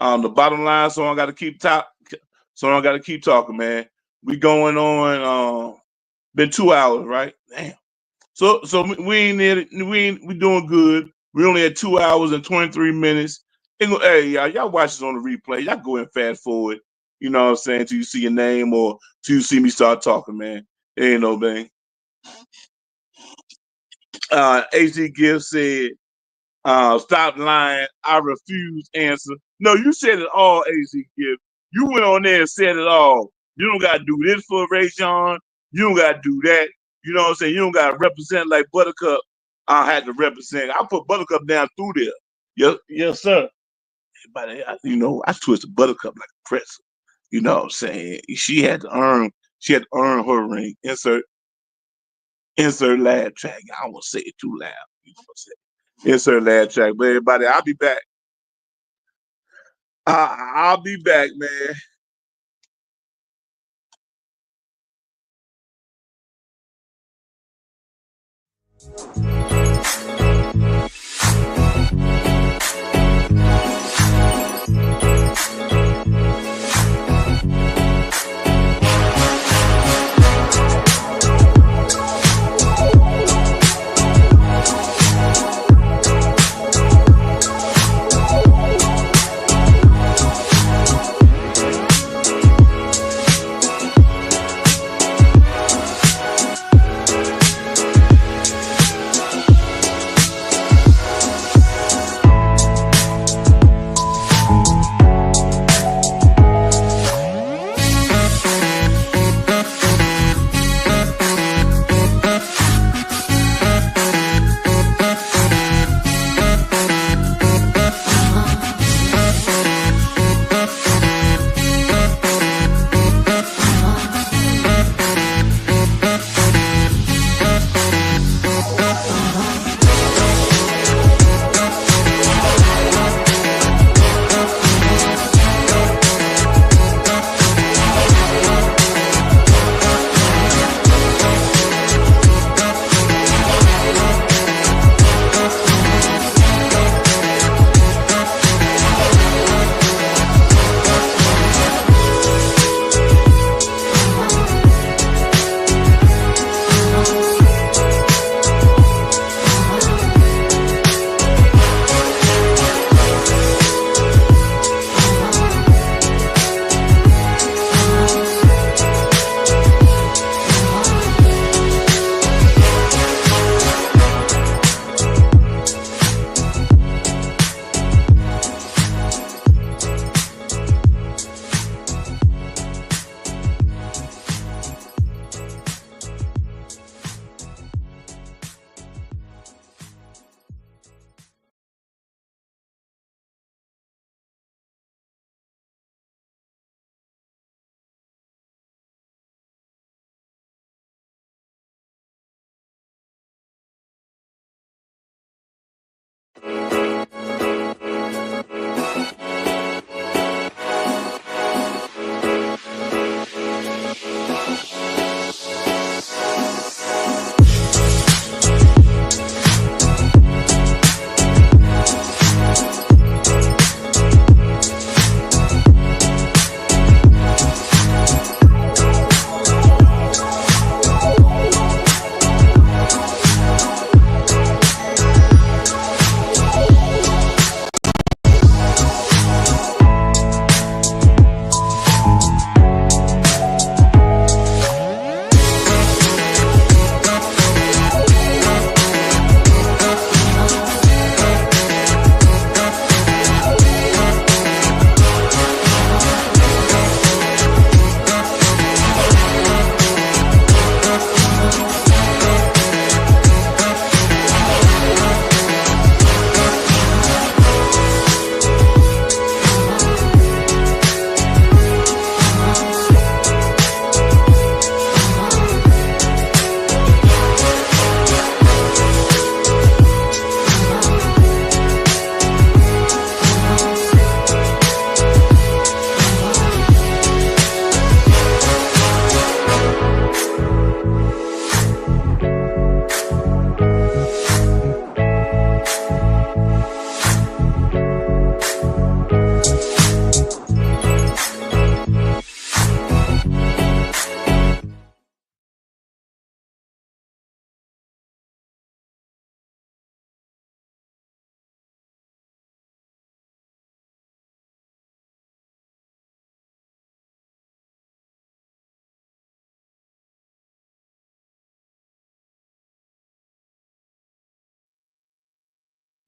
Speaker 1: the bottom line. So I gotta keep talking, man. We going on been 2 hours, right? Damn. So we doing good. We only had 2 hours and 23 minutes. Hey, y'all watch this on the replay. Y'all go and fast forward. You know what I'm saying? Till you see your name or till you see me start talking, man. There ain't no thing. AC Gift said, stop lying. I refuse answer. No, you said it all, AC Gift. You went on there and said it all. You don't got to do this for Ray John. You don't got to do that. You know what I'm saying? You don't got to represent like Buttercup. I had to represent. I put Buttercup down through there. Yes, sir. But I twisted Buttercup like a pretzel. You know what I'm saying? She had to earn her ring. Insert laugh track. I won't say it too loud. You know what I'm saying? Insert laugh track. But everybody, I'll be back. I'll be back, man.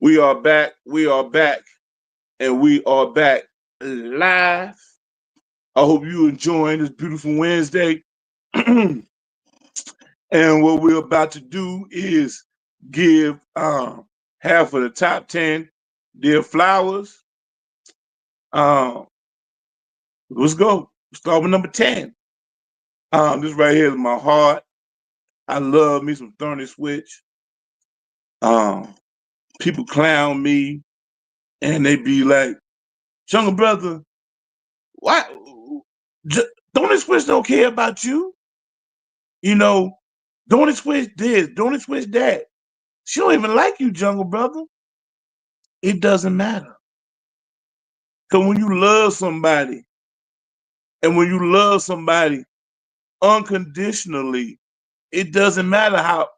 Speaker 1: We are back. We are back. And we are back live. I hope you enjoying this beautiful Wednesday. And what we're about to do is give half of the top 10 their flowers. Let's go. Start with number 10. This right here is my heart. I love me some Thorny Switch. People clown me and they be like, "Younger brother, why Thorny Switch don't care about you? You know, Thorny Switch this, Thorny Switch that. She don't even like you, Jungle Brother." It doesn't matter. Because when you love somebody, and when you love somebody unconditionally, it doesn't matter how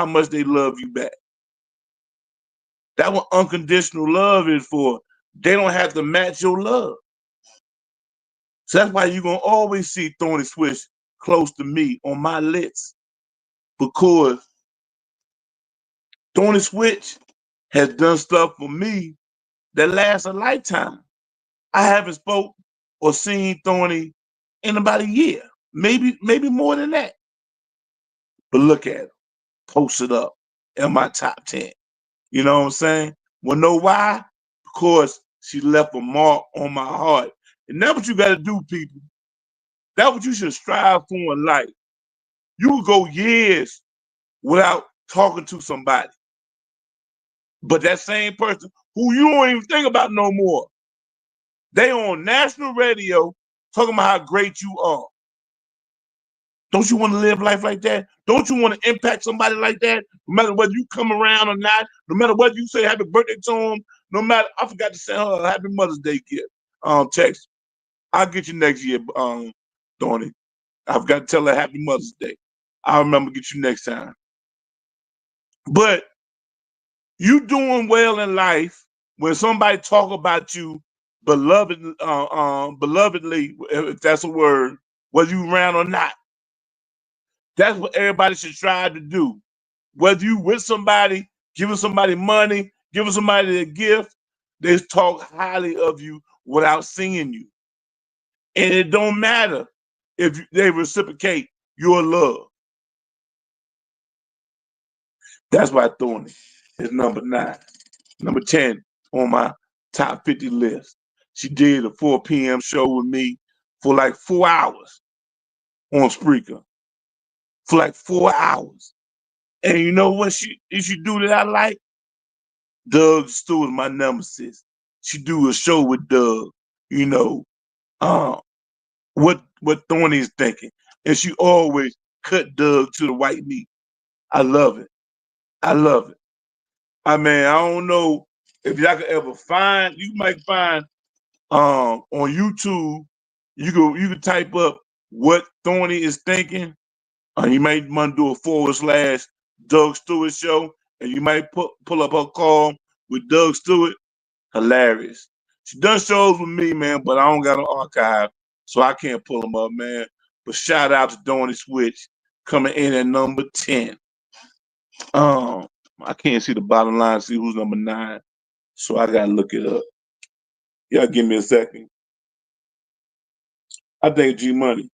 Speaker 1: much they love you back. That's what unconditional love is for. They don't have to match your love. So that's why you're gonna always see Thorny Switch close to me on my list. Because Thorny Switch has done stuff for me that lasts a lifetime. I haven't spoke or seen Thorny in about a year, maybe more than that. But look at her, posted up in my top 10. You know what I'm saying? Well, know why? Because she left a mark on my heart. And that's what you got to do, people. That's what you should strive for in life. You could go years without talking to somebody. But that same person who you don't even think about no more, they on national radio talking about how great you are. Don't you want to live life like that? Don't you want to impact somebody like that? No matter whether you come around or not, no matter whether you say happy birthday to them, no matter, I forgot to send her a happy Mother's Day gift. Text. I'll get you next year, Thorny. I forgot to tell her happy Mother's Day. I'll remember to get you next time. But you doing well in life when somebody talk about you belovedly, if that's a word, whether you around or not. That's what everybody should try to do. Whether you with somebody, giving somebody money, giving somebody a gift, they talk highly of you without seeing you. And it don't matter if they reciprocate your love. That's why Thorny is number 9. Number 10 on my top 50 list. She did a 4 p.m. show with me for like 4 hours on Spreaker. For like 4 hours. And you know what she do that I like? Doug Stewart, my nemesis. She do a show with Doug, you know, what Thorny is thinking. And she always cut Doug to the white meat. I love it. I love it. I mean, I don't know if y'all could ever find, you might find on YouTube, you could type up what Thorny is thinking. You might want to do a / Doug Stewart show, and you might pull up her call with Doug Stewart. Hilarious. She done shows with me, man, but I don't got an archive, so I can't pull them up, man. But shout out to Thorny Switch coming in at number 10. I can't see the bottom line, see who's number 9, so I gotta look it up. Y'all give me a second. I think G Money.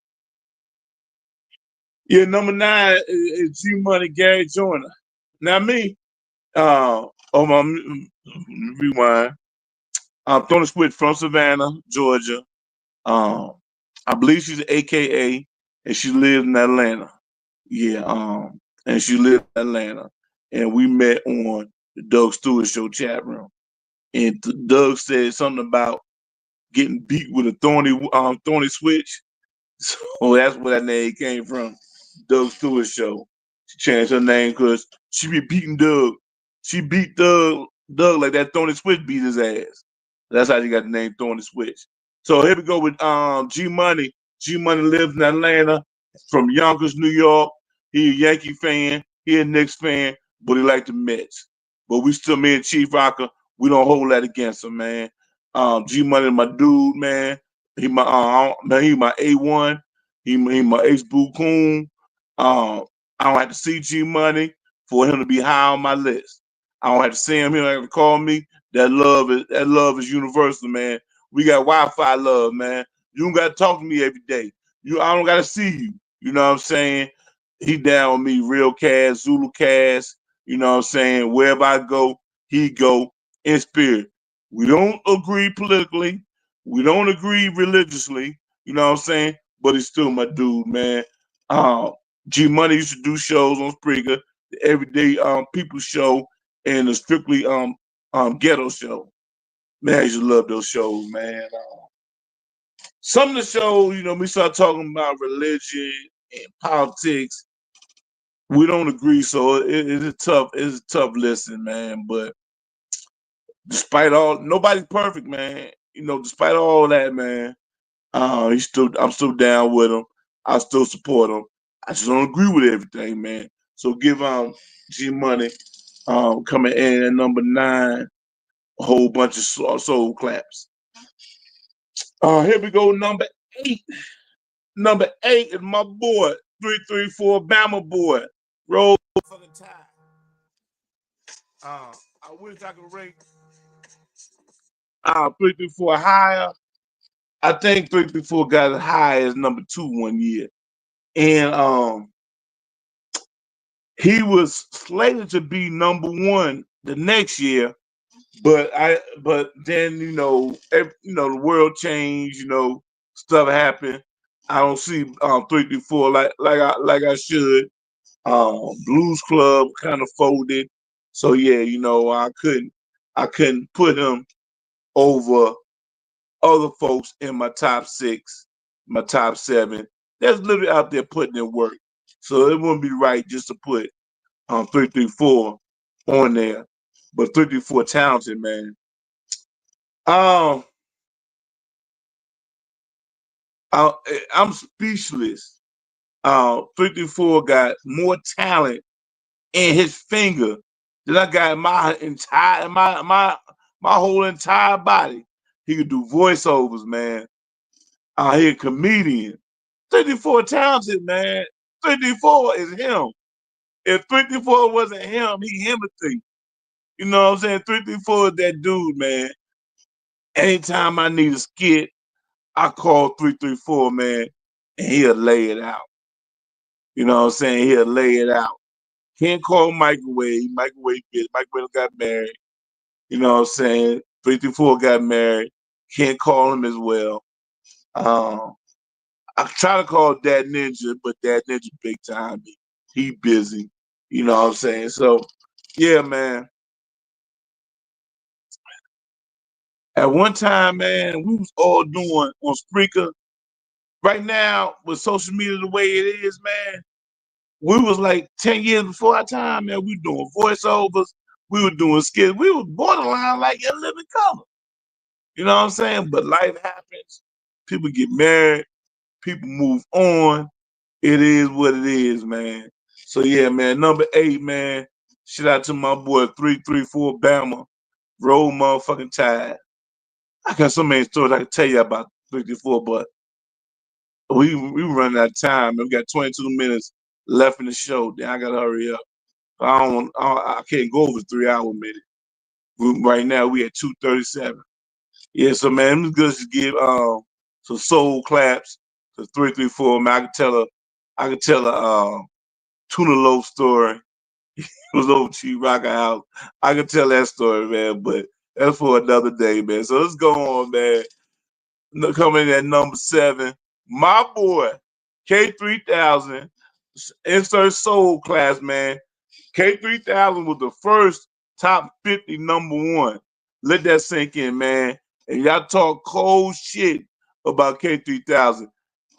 Speaker 1: Yeah, number 9 is G Money, Gary Joyner. Now me, rewind. Thorny Switch from Savannah, Georgia. I believe she's an AKA, and she lives in Atlanta. Yeah, and she lived in Atlanta, and we met on the Doug Stewart Show chat room. And Doug said something about getting beat with a thorny switch. So that's where that name came from. Doug Stewart Show. She changed her name because she be beating Doug. She beat Doug like that Thorny Switch beat his ass. That's how she got the name Thorny Switch. So here we go with G Money. G Money lives in Atlanta from Yonkers, New York. He a Yankee fan. He a Knicks fan, but he like the Mets. But we still, me and Chief Rocker, we don't hold that against him, man. G Money, my dude, man. He my A1. He my ace boo coon. I don't have to see G Money for him to be high on my list. I don't have to see him. He don't have to call me. That love is universal, man. We got Wi-Fi love, man. You don't got to talk to me every day. I don't got to see you. You know what I'm saying? He down with me, real cast, Zulu cast. You know what I'm saying? Wherever I go, he go in spirit. We don't agree politically. We don't agree religiously. You know what I'm saying? But he's still my dude, man. G Money used to do shows on Spreaker, the Everyday People show, and the Strictly Ghetto show. Man, I used to love those shows, man. Some of the shows, we start talking about religion and politics. We don't agree, so it's a tough listen, man. But despite all, nobody's perfect, man. Despite all that, man, I'm still down with him. I still support him. I just don't agree with everything, man. So give G Money coming in at number 9, a whole bunch of soul claps. Here we go, number 8. Number 8 is my boy, 334 Bama boy. Roll fucking Tide. I wish I could rank 334 higher. I think 334 got as high as number 2 one year. And he was slated to be number 1 the next year, but then the world changed, stuff happened. I don't see 334 like I should. Blues Club kind of folded. So yeah, I couldn't put him over other folks in my top 6, my top 7. That's literally out there putting in work. So it wouldn't be right just to put 334 on there. But 334 talented, man. Um, I'm speechless. 334 got more talent in his finger than I got in my whole entire body. He could do voiceovers, man. He a comedian. 334 talented, man. 334 is him. If 334 wasn't him, he Timothy. You know what I'm saying? 334 is that dude, man. Anytime I need a skit, I call 334, man, and he'll lay it out. You know what I'm saying? He'll lay it out. Can't call Microwave. Microwave got married. You know what I'm saying? 334 got married. Can't call him as well. I try to call Dad Ninja, but Dad Ninja big time. He busy. You know what I'm saying? So, yeah, man. At one time, man, we was all doing on Spreaker. Right now, with social media the way it is, man, we was like 10 years before our time, man. We were doing voiceovers. We were doing skits. We were borderline like a living color. You know what I'm saying? But life happens. People get married. People move on. It is what it is, man. So yeah, man. Number 8, man. Shout out to my boy 334 Bama. Roll motherfucking Tide. I got so many stories I can tell you about 334, but we running out of time. We got 22 minutes left in the show. Then I gotta hurry up. I can't go over 3 hour minute. Right now we at 2:37. Yeah, so man, it's good to give some soul claps to 334. Man, I could tell a tuna loaf story. It was over Chief Rocker House. I could tell that story, man, but that's for another day, man. So let's go on, man. Coming in at number 7, my boy K3000, insert soul class, man. K3000 was the first top 50 number 1. Let that sink in, man. And y'all talk cold shit about K3000.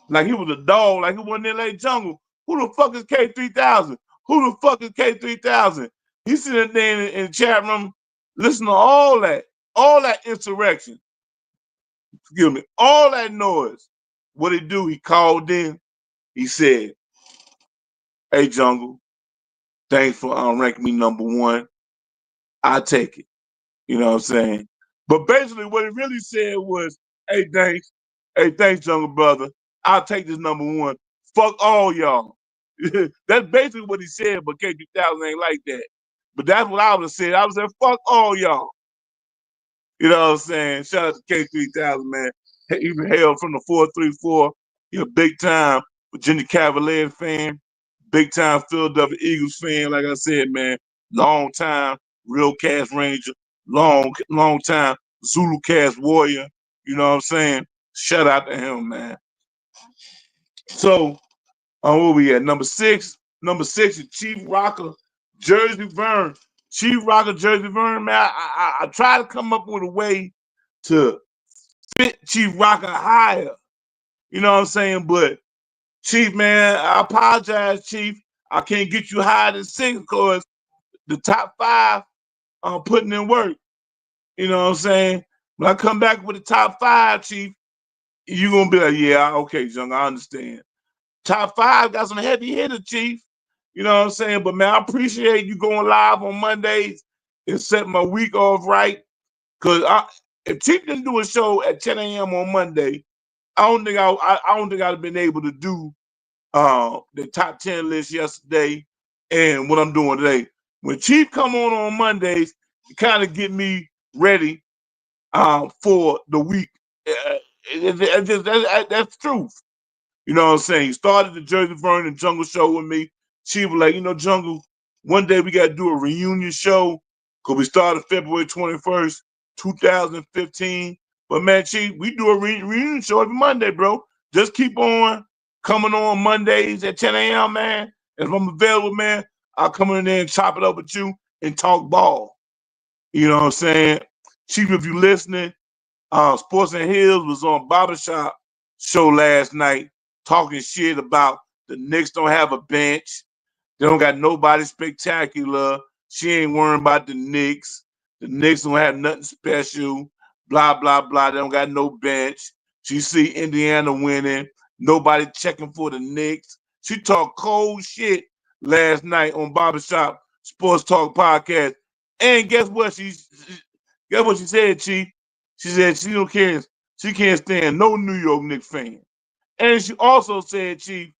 Speaker 1: Like he was a dog, like he wasn't in that jungle. Who the fuck is K3000? Who the fuck is K3000? He's sitting there in the chat room, listening to all that insurrection. Excuse me, all that noise. What he do? He called in. He said, "Hey, Jungle, thanks for ranking me number 1. I take it." You know what I'm saying? But basically, what he really said was, "Hey, thanks. Hey, thanks, Jungle Brother. I'll take this number 1. Fuck all y'all." That's basically what he said, but K2000 ain't like that. But that's what I would have said. I would say, fuck all y'all. You know what I'm saying? Shout out to K3000, man. He hailed from the 434. He a big time Virginia Cavaliers fan, big time Philadelphia Eagles fan. Like I said, man, long time Real Cast Ranger, long time Zulu Cast Warrior. You know what I'm saying? Shout out to him, man. So, where we at? Number six is Chief Rocker, Jersey Vern. Chief Rocker, Jersey Vern, man. I try to come up with a way to fit Chief Rocker higher. You know what I'm saying? But Chief, man, I apologize, Chief. I can't get you higher than 6 because the top 5 are putting in work. You know what I'm saying? When I come back with the top 5, Chief, you're going to be like, yeah, okay, Jung, I understand. Top 5 got some heavy hitters, Chief. You know what I'm saying? But, man, I appreciate you going live on Mondays and setting my week off right. Because if Chief didn't do a show at 10 a.m. on Monday, I don't think I'd have been able to do the top 10 list yesterday and what I'm doing today. When Chief come on Mondays, to kind of get me ready for the week. That's truth. You know what I'm saying? He started the Jersey Vern and Jungle show with me. Chief was like, Jungle, one day we got to do a reunion show because we started February 21st, 2015. But, man, Chief, we do a reunion show every Monday, bro. Just keep on coming on Mondays at 10 a.m., man. If I'm available, man, I'll come in there and chop it up with you and talk ball. You know what I'm saying? Chief, if you listening, Sports and Hills was on Barbershop show last night talking shit about the Knicks don't have a bench. They don't got nobody spectacular. She ain't worrying about the Knicks. The Knicks don't have nothing special. Blah, blah, blah. They don't got no bench. She see Indiana winning. Nobody checking for the Knicks. She talked cold shit last night on Barbershop Sports Talk Podcast. And guess what? Guess what she said, Chief? She said she don't care. She can't stand no New York Knicks fan. And she also said, Chief,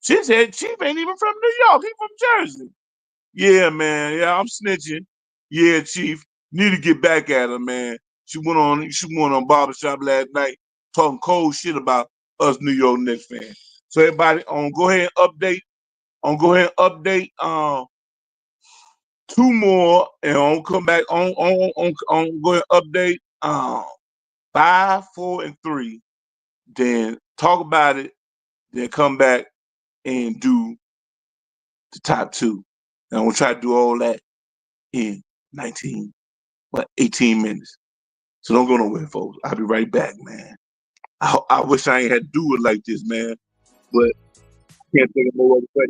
Speaker 1: she said Chief ain't even from New York. He from Jersey. Yeah, man. Yeah, I'm snitching. Yeah, Chief. Need to get back at her, man. She went on Barbershop last night talking cold shit about us New York Knicks fans. So everybody go ahead and update 2 more and I'll come back on go ahead and update 5, 4, and 3. Then talk about it, then come back and do the top 2. And I'm gonna try to do all that in 18 minutes. So don't go nowhere, folks. I'll be right back, man. I wish I ain't had to do it like this, man. But I can't think of no other way.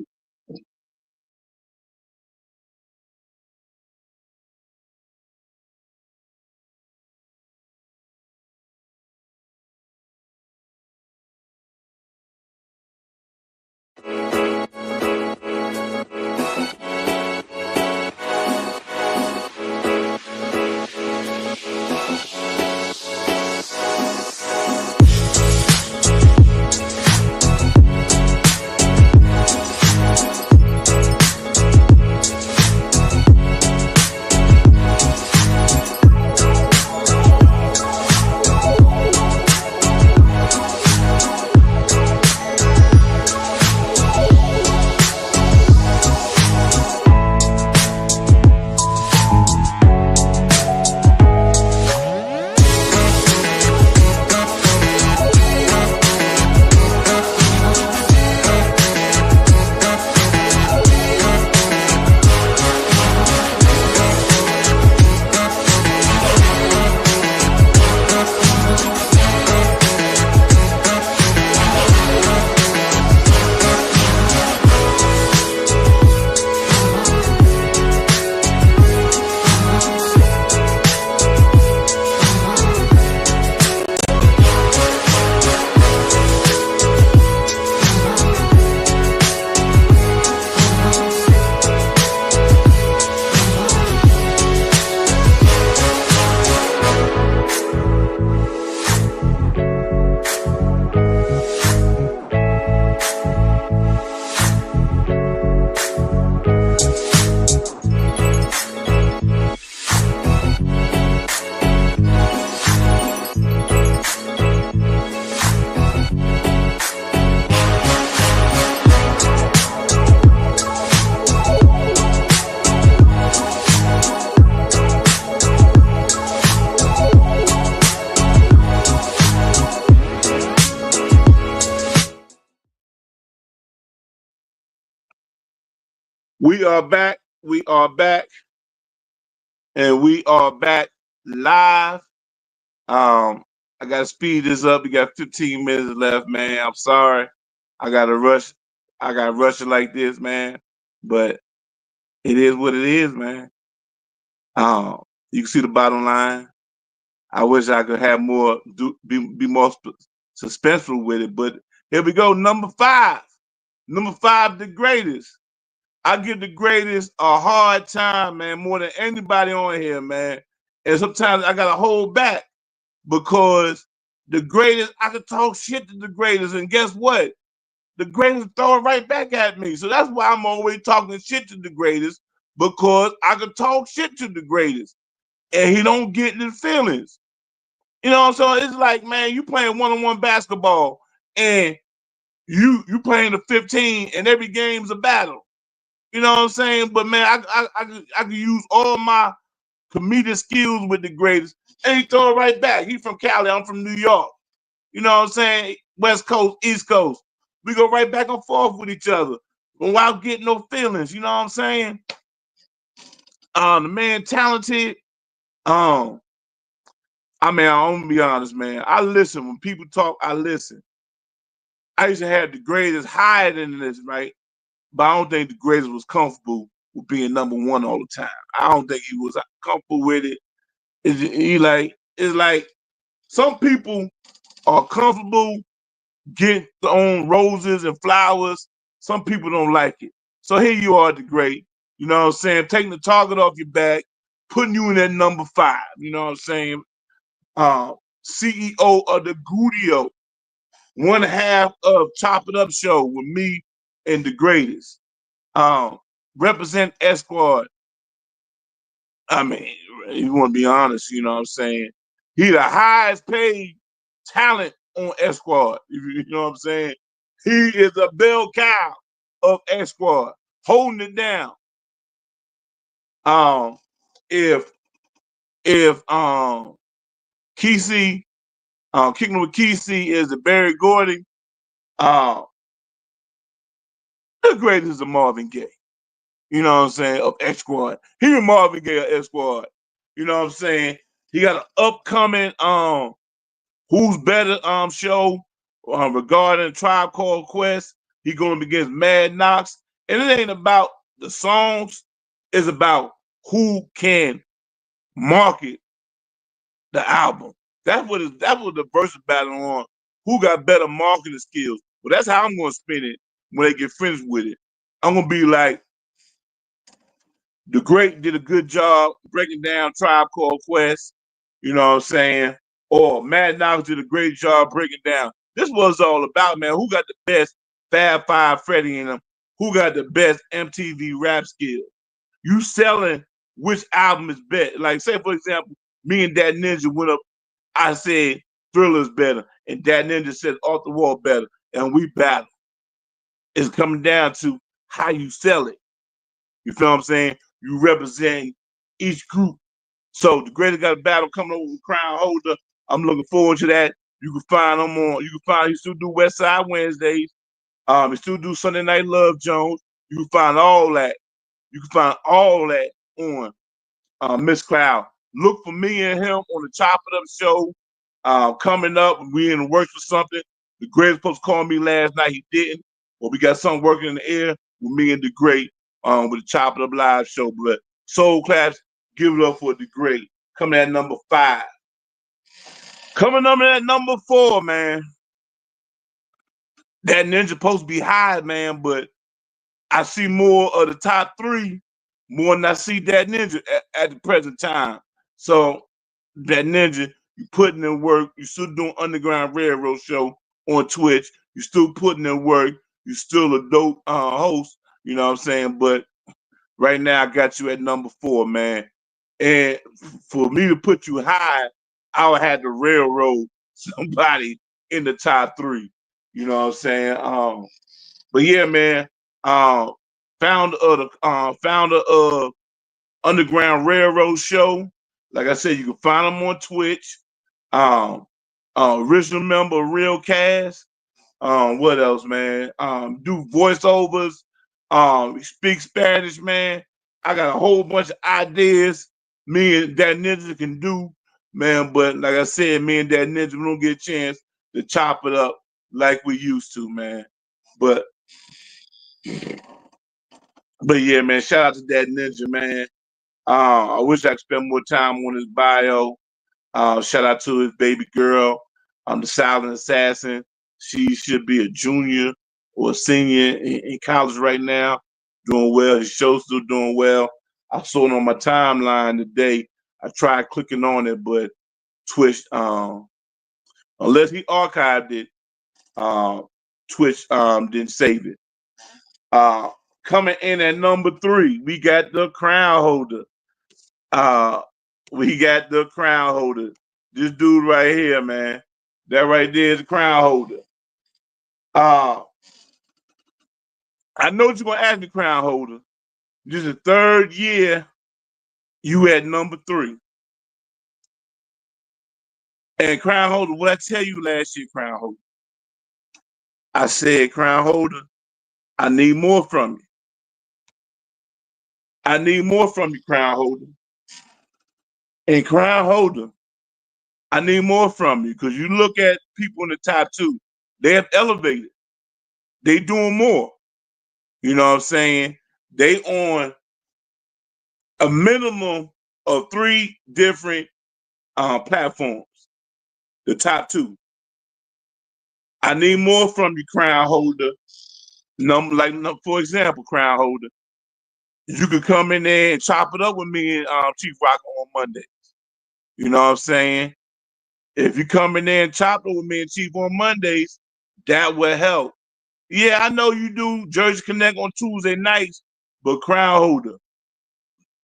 Speaker 1: We are back. We are back. And we are back live. I gotta speed this up. We got 15 minutes left, man. I'm sorry. I gotta rush. I gotta rush it like this, man. But it is what it is, man. You can see the bottom line. I wish I could have more, be more suspenseful with it. But here we go. Number five. Number five, the greatest. I give the greatest a hard time, man, more than anybody on here, man. And sometimes I gotta hold back because the greatest, I could talk shit to the greatest, and guess what? The greatest throw it right back at me. So that's why I'm always talking shit to the greatest, because I could talk shit to the greatest, and he don't get the feelings. You know, so it's like, man, you playing one-on-one basketball, and you playing the 15, and every game's a battle. You know what I'm saying? But man, I could use all my comedic skills with the greatest, and he throw it right back. He from Cali, I'm from New York. You know what I'm saying? West Coast, East Coast. We go right back and forth with each other without getting no feelings. You know what I'm saying? The man talented. I mean, I'm gonna be honest, man. I listen when people talk. I listen. I used to have the greatest higher than this, right? But I don't think the greatest was comfortable with being number one all the time. I don't think he was comfortable with it. It's like some people are comfortable getting their own roses and flowers. Some people don't like it. So here you are, the great. You know what I'm saying? Taking the target off your back, putting you in that number five. You know what I'm saying? CEO of the Gudio, one half of Chop It Up Show with me and the greatest. Represent Esquad. I mean, you want to be honest, you know what I'm saying? He the highest paid talent on Esquad. You know what I'm saying? He is a bell cow of Esquad, holding it down. Um, if Kesey, kicking with Kesey is the Barry Gordy, uh, the greatest is a Marvin Gaye. You know what I'm saying, of X Squad. He and Marvin Gaye of X Squad. You know what I'm saying? He got an upcoming Who's Better show regarding Tribe Called Quest. He going against Mad Knox. And it ain't about the songs, it's about who can market the album. That's what the versus battle on. Who got better marketing skills? Well, that's how I'm gonna spin it when they get finished with it. I'm gonna be like, the Great did a good job breaking down Tribe Called Quest, you know what I'm saying? Or Mad Knox did a great job breaking down. This was all about, man. Who got the best Fab Five Freddy in them? Who got the best MTV rap skill? You selling which album is better? Like, say, for example, me and Dat Ninja went up. I said Thriller's better, and Dat Ninja said Off the Wall better, and we battle. It's coming down to how you sell it. You feel what I'm saying? You represent each group. So the greatest got a battle coming over with Crown Holder. I'm looking forward to that. You can find him on. You can find he still do West Side Wednesdays. He still do Sunday Night Love Jones. You can find all that. You can find all that on Miss Cloud. Look for me and him on the Chop It Up show coming up. We in the works for something. The great supposed to call me last night. He didn't. But we got something working in the air with me and the great with the Chop It Up live show. But Soul Claps, give it up for the great. Coming at number 5. Coming up at number 4, man. That Ninja supposed to be high, man, but I see more of the top 3 more than I see that Ninja at the present time. So that Ninja, you putting in work. You still doing Underground Railroad show on Twitch. You still putting in work. You still a dope host. You know what I'm saying? But right now, I got you at number 4, man. And for me to put you high, I would have to railroad somebody in the top 3. You know what I'm saying? But yeah, man. Founder of Underground Railroad show. Like I said, you can find them on Twitch. Original member of Real Cast. What else, man? Do voiceovers. He speaks Spanish, man. I got a whole bunch of ideas me and that ninja can do, man. But like I said, me and that ninja, we don't get a chance to chop it up like we used to, man. But yeah, man, shout out to that ninja, man. I wish I could spend more time on his bio. Shout out to his baby girl, the silent assassin. She should be a junior or a senior in college right now, doing well. His show's still doing well. I saw it on my timeline today. I tried clicking on it, but Twitch, unless he archived it, Twitch didn't save it. Coming in at number 3, we got the crown holder. We got the crown holder. This dude right here, man. That right there is the crown holder. I know what you're gonna ask me, crown holder. This is the 3rd year you at number 3. And crown holder, what I tell you last year, crown holder? I said, crown holder, I need more from you. I need more from you, crown holder. And crown holder, I need more from you, because you look at people in the top 2, they have elevated. They doing more. You know what I'm saying? They on a minimum of 3 different platforms. The top 2. I need more from you, crown holder. For example, crown holder, you could come in there and chop it up with me and Chief Rock on Monday. You know what I'm saying? If you come in there and chop it with me and Chief on Mondays, that will help. Yeah, I know you do Jersey Connect on Tuesday nights, but crown holder,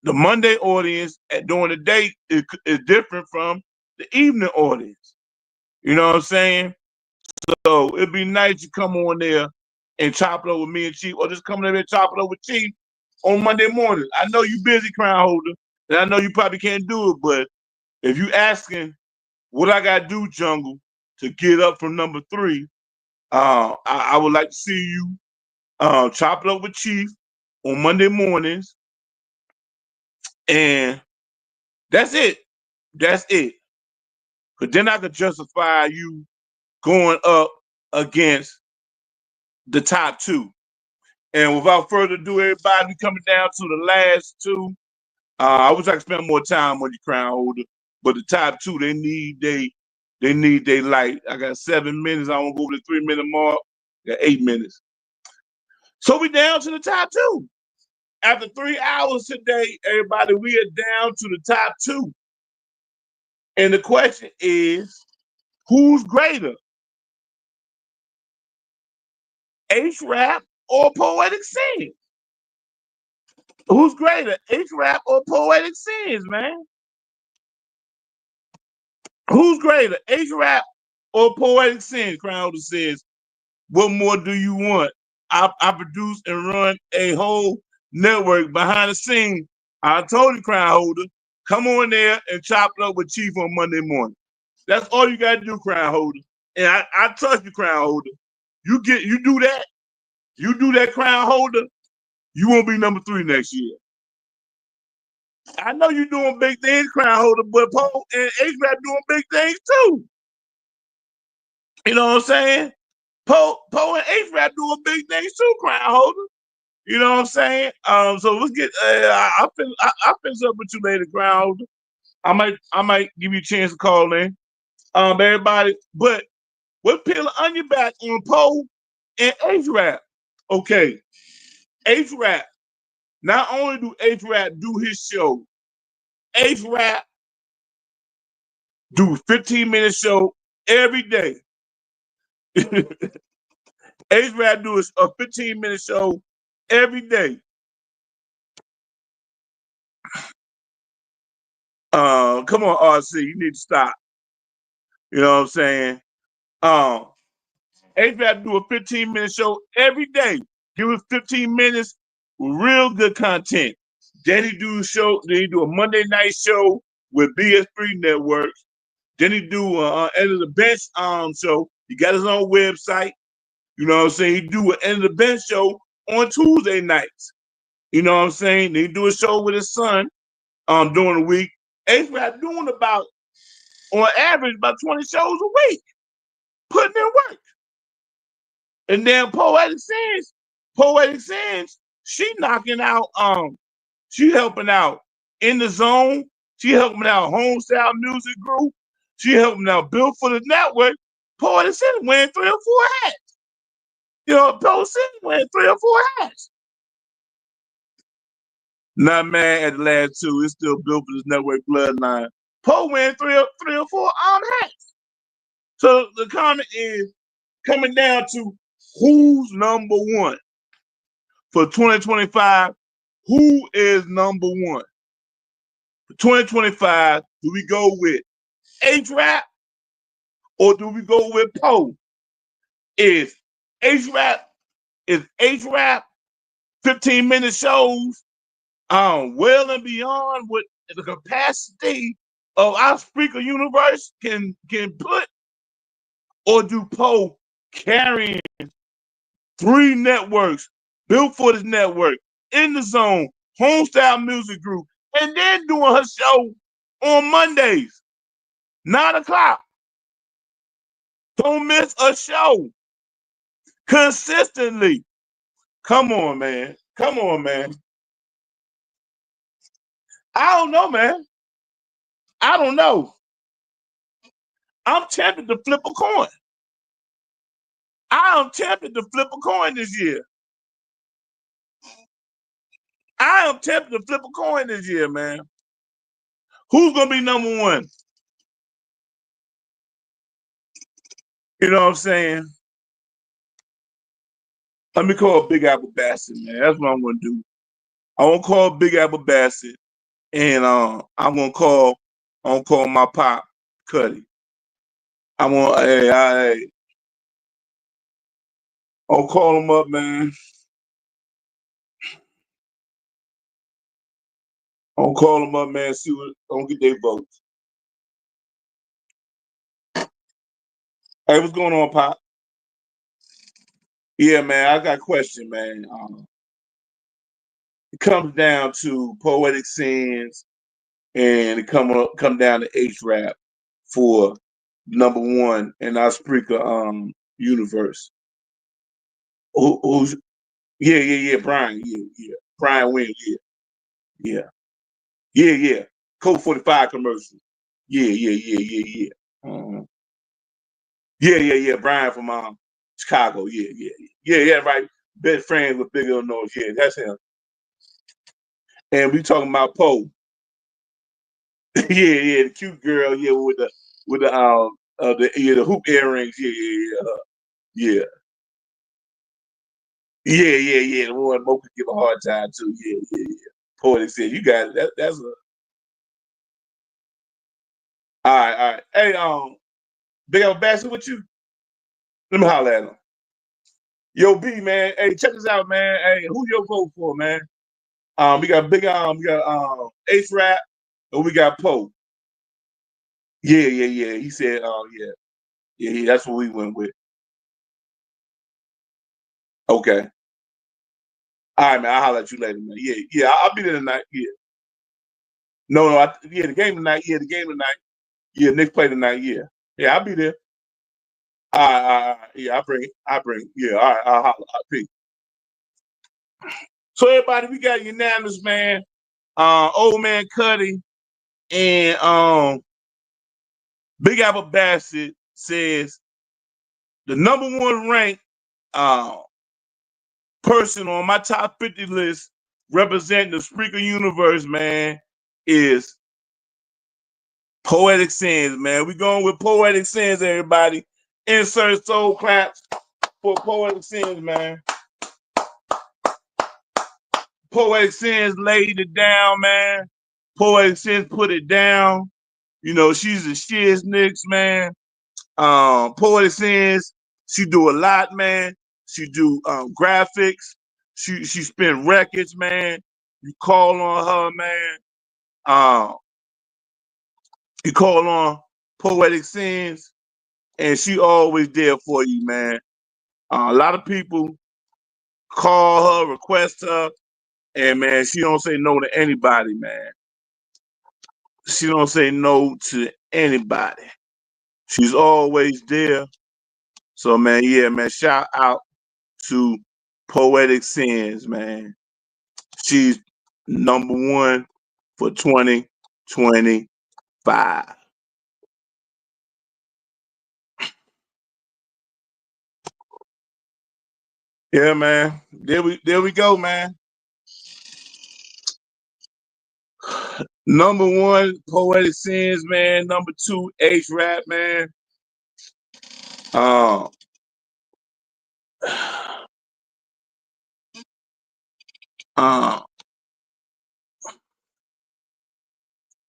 Speaker 1: the Monday audience during the day is different from the evening audience. You know what I'm saying? So it'd be nice to come on there and chop it up with me and Chief, or just come in there and chop it up with Chief on Monday morning. I know you busy, crown holder, and I know you probably can't do it, but if you asking what I gotta do, Jungle, to get up from number 3, I would like to see you chop it up with Chief on Monday mornings, and that's it. That's it. But then I could justify you going up against the top 2. And without further ado, everybody, we coming down to the last 2. I wish I could spend more time on the crown holder, but the top 2, they need they light. I got 7 minutes. I won't go over the 3-minute mark. I got 8 minutes. So we down to the top 2. After 3 hours today, everybody, we are down to the top 2. And the question is, who's greater? H-Rap or Poetic Sins? Who's greater, H-Rap or Poetic Sins, man? Who's greater, H-Rap or Poetic Sins? Crowder says, what more do you want? I produce and run a whole network behind the scenes. I told you, crown holder, come on there and chop it up with Chief on Monday morning. That's all you gotta do, crown holder. And I trust you, crown holder. You do that, crown holder, you won't be number 3 next year. I know you're doing big things, crown holder, but Poe and H-Rap doing big things too. You know what I'm saying? Poe and H-Rap doing big things too, crown holder. You know what I'm saying? So let's get. I'll finish up with you later, crown holder. I might give you a chance to call in, everybody. But we'll peel the onion back on Poe and H-Rap. Okay, H-Rap. Not only do H-Rap do his show, H-Rap do 15-minute show every day. H-Rap do a 15-minute show every day. Come on, RC, you need to stop. You know what I'm saying? H-Rap do a 15-minute show every day. Give us 15 minutes with real good content. Then he do a Monday night show with BS3 Networks. Then he do End of the Bench show. He got his own website. You know what I'm saying? He do an End of the Bench show on Tuesday nights. You know what I'm saying? They do a show with his son during the week. A-Rap doing about, on average, about 20 shows a week, putting in work. And then Poetic Sins, she knocking out, she helping out In the Zone. She helping out Homestyle Music Group. She helping out Built for the Network. Poetic Sins winning 3 or 4 hats. You know, Poetic Sins winning 3 or 4 hats. Not mad at the last 2. It's still Built for this Network bloodline. Poe win 3 or 4 hats. So the comment is coming down to who's number 1 for 2025. Who is number 1 for 2025? Do we go with H-Rap or do we go with Poe? Is H-Rap 15-minute shows well and beyond what the capacity of our speaker universe can put, or do Poe carrying 3 networks, Built for this Network, In the Zone, Homestyle Music Group, and then doing her show on Mondays, 9 o'clock. Don't miss a show consistently. Come on, man. Come on, man. I don't know, man. I don't know. I'm tempted to flip a coin. I am tempted to flip a coin this year. I am tempted to flip a coin this year, man. Who's going to be number 1? You know what I'm saying? Let me call Big Apple Bassett, man. That's what I'm going to do. I want to call Big Apple Bassett, and I'm going to call my pop, Cuddy. I'll call him up, man. I'll call him up, man, see what, don't get their votes. Hey, what's going on, Pop? Yeah, man, I got a question, man. It comes down to Poetic Sins, and it come down to H-Rap for number 1 in our Spreaker universe. Who's Brian, Brian Wynn, yeah. Code 45 commercial. Yeah. Brian from Chicago. Yeah, right. Best friends with Big Illinois. Yeah, that's him. And we talking about Poe. yeah, the cute girl. Yeah, with the the hoop earrings. Yeah. The one Mo could give a hard time to. Yeah. Poetic said, "You got it. That's a." All right. Hey, Big L Bassett with you. Let me holler at him. Yo, B, man. Hey, check this out, man. Hey, who you vote for, man? We got H-Rap, and we got Poe. Yeah. He said, yeah. That's what we went with. Okay. All right, man. I'll holler at you later, man. Yeah. I'll be there tonight. Yeah. No. The game tonight. Yeah, the game tonight. Yeah, Knicks play tonight. Yeah. I'll be there. All right. Yeah, I bring. Yeah. All right. I'll holler. I'll peace. So everybody, we got unanimous, man. Old man Cuddy and Big Apple Bassett says the number 1 ranked person on my top 50 list representing the Spreaker universe, man, is Poetic Sins, man. We going with Poetic Sins, everybody. Insert soul claps for Poetic Sins, man. Poetic Sins laid it down, man. Poetic Sins put it down. You know, she's a shiznix, man. Poetic Sins, she do a lot, man. She do graphics. She spin records, man. You call on her, man. You call on Poetic Sins, and she always there for you, man. A lot of people call her, request her, and man, she don't say no to anybody, man. She don't say no to anybody. She's always there. So man, yeah, man, shout out to Poetic Sins, man. She's number one for 2025. Yeah, man. There we go, man. Number one, Poetic Sins, man. Number two, H Rap, man. Uh, uh,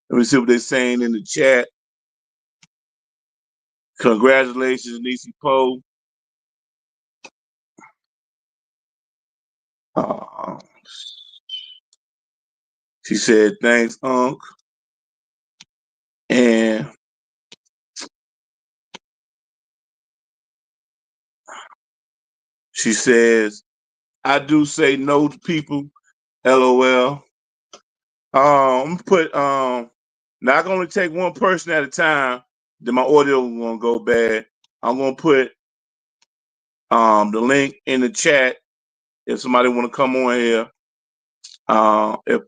Speaker 1: let me see what they're saying in the chat. Congratulations, Niecy Poe. Uh, she said, thanks, Unc. And she says, I do say no to people, LOL. I'm put now I can only take one person at a time, then my audio is gonna go bad. I'm gonna put the link in the chat if somebody wanna come on here. If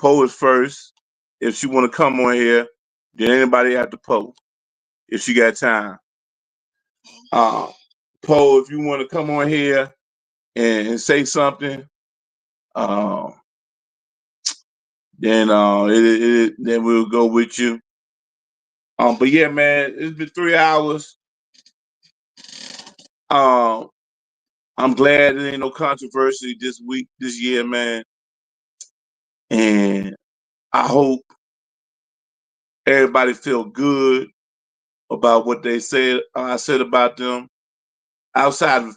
Speaker 1: Poe is first, if she wanna come on here, then anybody after Poe, if she got time. Poe, if you wanna come on here and say something, uh, then we'll go with you. But yeah, man, it's been 3 hours. Um, I'm glad there ain't no controversy this year, man. And I hope everybody feel good about what they said. I said about them. Outside of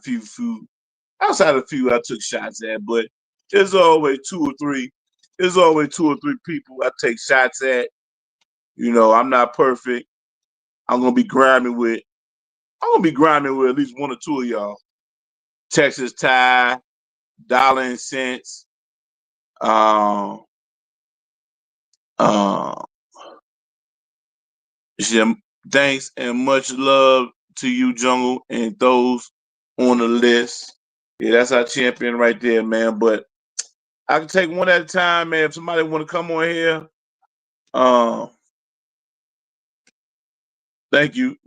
Speaker 1: outside of a few, I took shots at, but there's always two or three. There's always two or three people I take shots at. You know, I'm not perfect. I'm gonna be grinding with. I'm gonna be grinding with at least one or two of y'all. Texas Tie, Dollar and Cents. Um, uh, yeah, thanks and much love to you, Jungle, and those on the list. Yeah, that's our champion right there, man. But I can take one at a time, man. If somebody want to come on here, uh, thank you.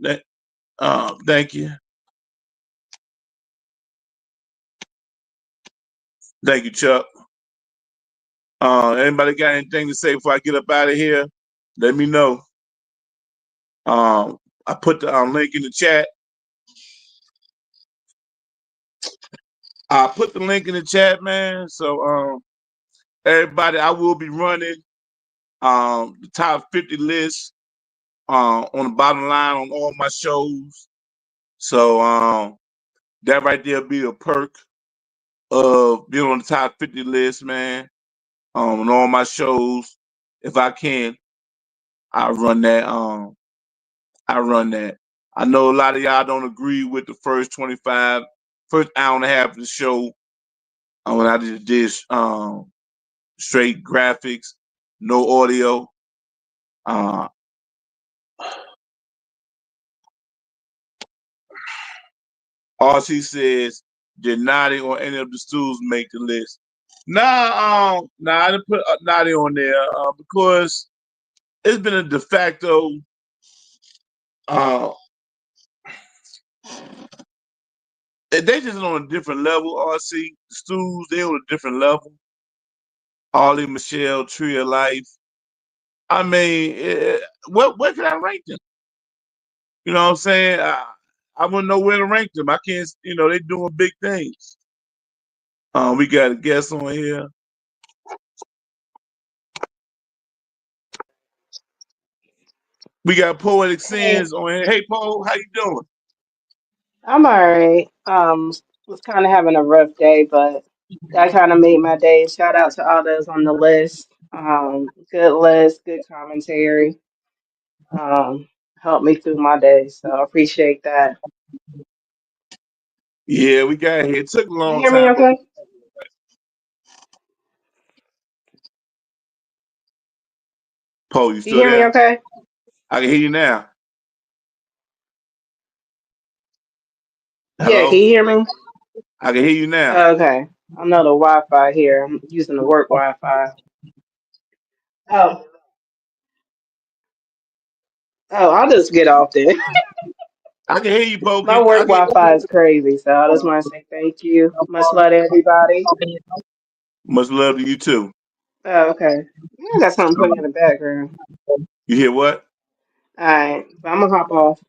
Speaker 1: Thank you. Thank you, Chuck. Anybody got anything to say before I get up out of here? Let me know. I put the link in the chat. I put the link in the chat, man. So everybody, I will be running the top 50 list on the bottom line on all my shows. So that right there be a perk of being on the top 50 list, man. On all my shows. If I can, I run that. I run that. I know a lot of y'all don't agree with the first hour and a half of the show. When I just did straight graphics, no audio. Uh, all she says, did Naughty or any of the stools make the list? Nah, I didn't put Naughty on there because it's been a de facto. Uh, they just on a different level. RC the stools, they on a different level. Ollie, Michelle, Tree of Life. I mean, where can I rank them? You know what I'm saying? I wouldn't know where to rank them. I can't, they doing big things. We got a guest on here. We got Poetic
Speaker 2: Hey,
Speaker 1: Sins on here. Hey, Poe, how you doing?
Speaker 2: I'm all right. Was kind of having a rough day, but that kind of made my day. Shout out to all those on the list. Good list, good commentary. Um, Helped me through my day, so I appreciate that.
Speaker 1: Yeah, we got here. It took a
Speaker 2: You
Speaker 1: long
Speaker 2: hear me
Speaker 1: time, but
Speaker 2: okay?
Speaker 1: Poe, you
Speaker 2: You
Speaker 1: still
Speaker 2: hear me
Speaker 1: there?
Speaker 2: okay?
Speaker 1: I can hear you now.
Speaker 2: Yeah, can
Speaker 1: Hello?
Speaker 2: you hear me?
Speaker 1: I can hear you now.
Speaker 2: Okay. I know the Wi-Fi here. I'm using the work Wi-Fi. Oh, I'll just get off there.
Speaker 1: I can hear you, Poe.
Speaker 2: My
Speaker 1: I
Speaker 2: work
Speaker 1: can.
Speaker 2: Wi-Fi is crazy, so I just want to say thank you. Much love to everybody.
Speaker 1: Much love to you too.
Speaker 2: Oh, okay. I got something playing in the background.
Speaker 1: You hear what?
Speaker 2: All right, so I'm gonna hop off.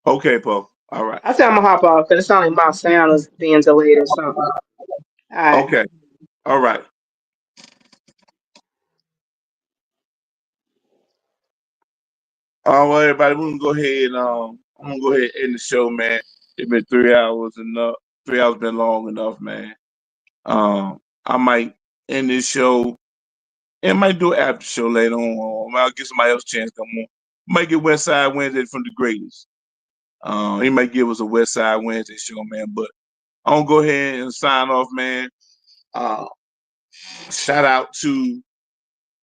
Speaker 1: Okay, Poe. All right.
Speaker 2: I said I'm gonna hop off because it sounds like my sound is being delayed or something. All right.
Speaker 1: Okay. All right. All right, everybody. We're gonna go ahead and I'm gonna go ahead and end the show, man. It's been 3 hours enough. 3 hours been long enough, man. I might end this show and might do an after show later on. I'll give somebody else a chance to come on. Might get West Side Wednesday from the greatest. He might give us a West Side Wednesday show, man. But I'm gonna go ahead and sign off, man. Uh, Shout out to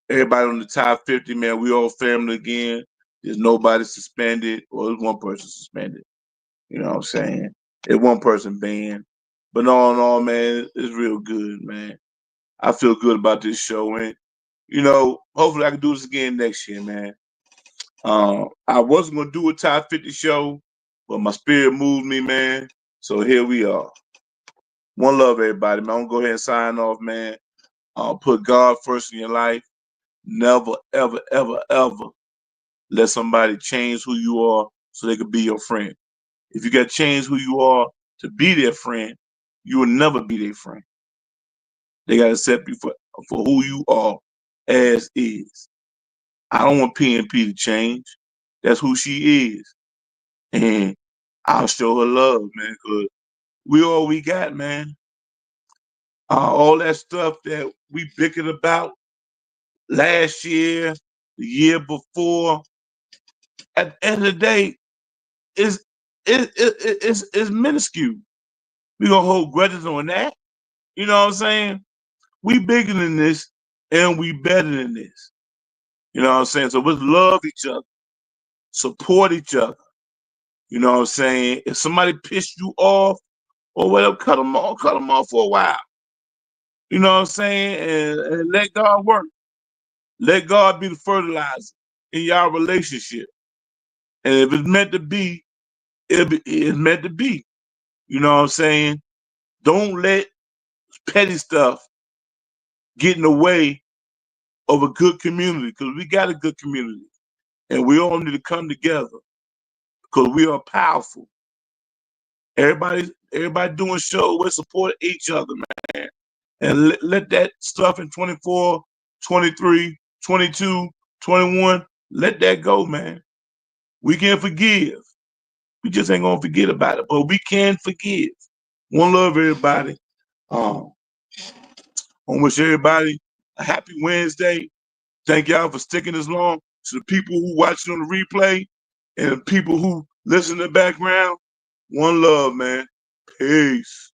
Speaker 1: everybody on the top 50, man. We all family again. There's nobody suspended, or there's one person suspended. You know what I'm saying? There's one person banned. But all in all, man, it's real good, man. I feel good about this show. And, hopefully I can do this again next year, man. I wasn't going to do a top 50 show, but my spirit moved me, man. So here we are. One love, everybody, man. I'm going to go ahead and sign off, man. Put God first in your life. Never, ever, ever, ever let somebody change who you are so they could be your friend. If you got to change who you are to be their friend, you will never be their friend. They got to accept you for who you are as is. I don't want PNP to change. That's who she is. And I'll show her love, man, because we all we got, man. All that stuff that we bickered about last year, the year before, at the end of the day, it's minuscule. We gonna hold grudges on that. You know what I'm saying? We bigger than this and we better than this. You know what I'm saying? So let's love each other, support each other. You know what I'm saying? If somebody pissed you off or whatever, cut them off for a while. You know what I'm saying? And let God work. Let God be the fertilizer in y'all relationship. And if it's meant to be, it's meant to be. You know what I'm saying? Don't let petty stuff get in the way of a good community, because we got a good community and we all need to come together because we are powerful. Everybody doing show, we support each other, man. And let that stuff in 24, 23, 22, 21, let that go, man. We can forgive. We just ain't gonna forget about it, but we can forgive. One love, everybody. Um, I wish everybody a happy Wednesday. Thank y'all for sticking this long. To the people who watching on the replay and the people who listen in the background, one love, man. Peace.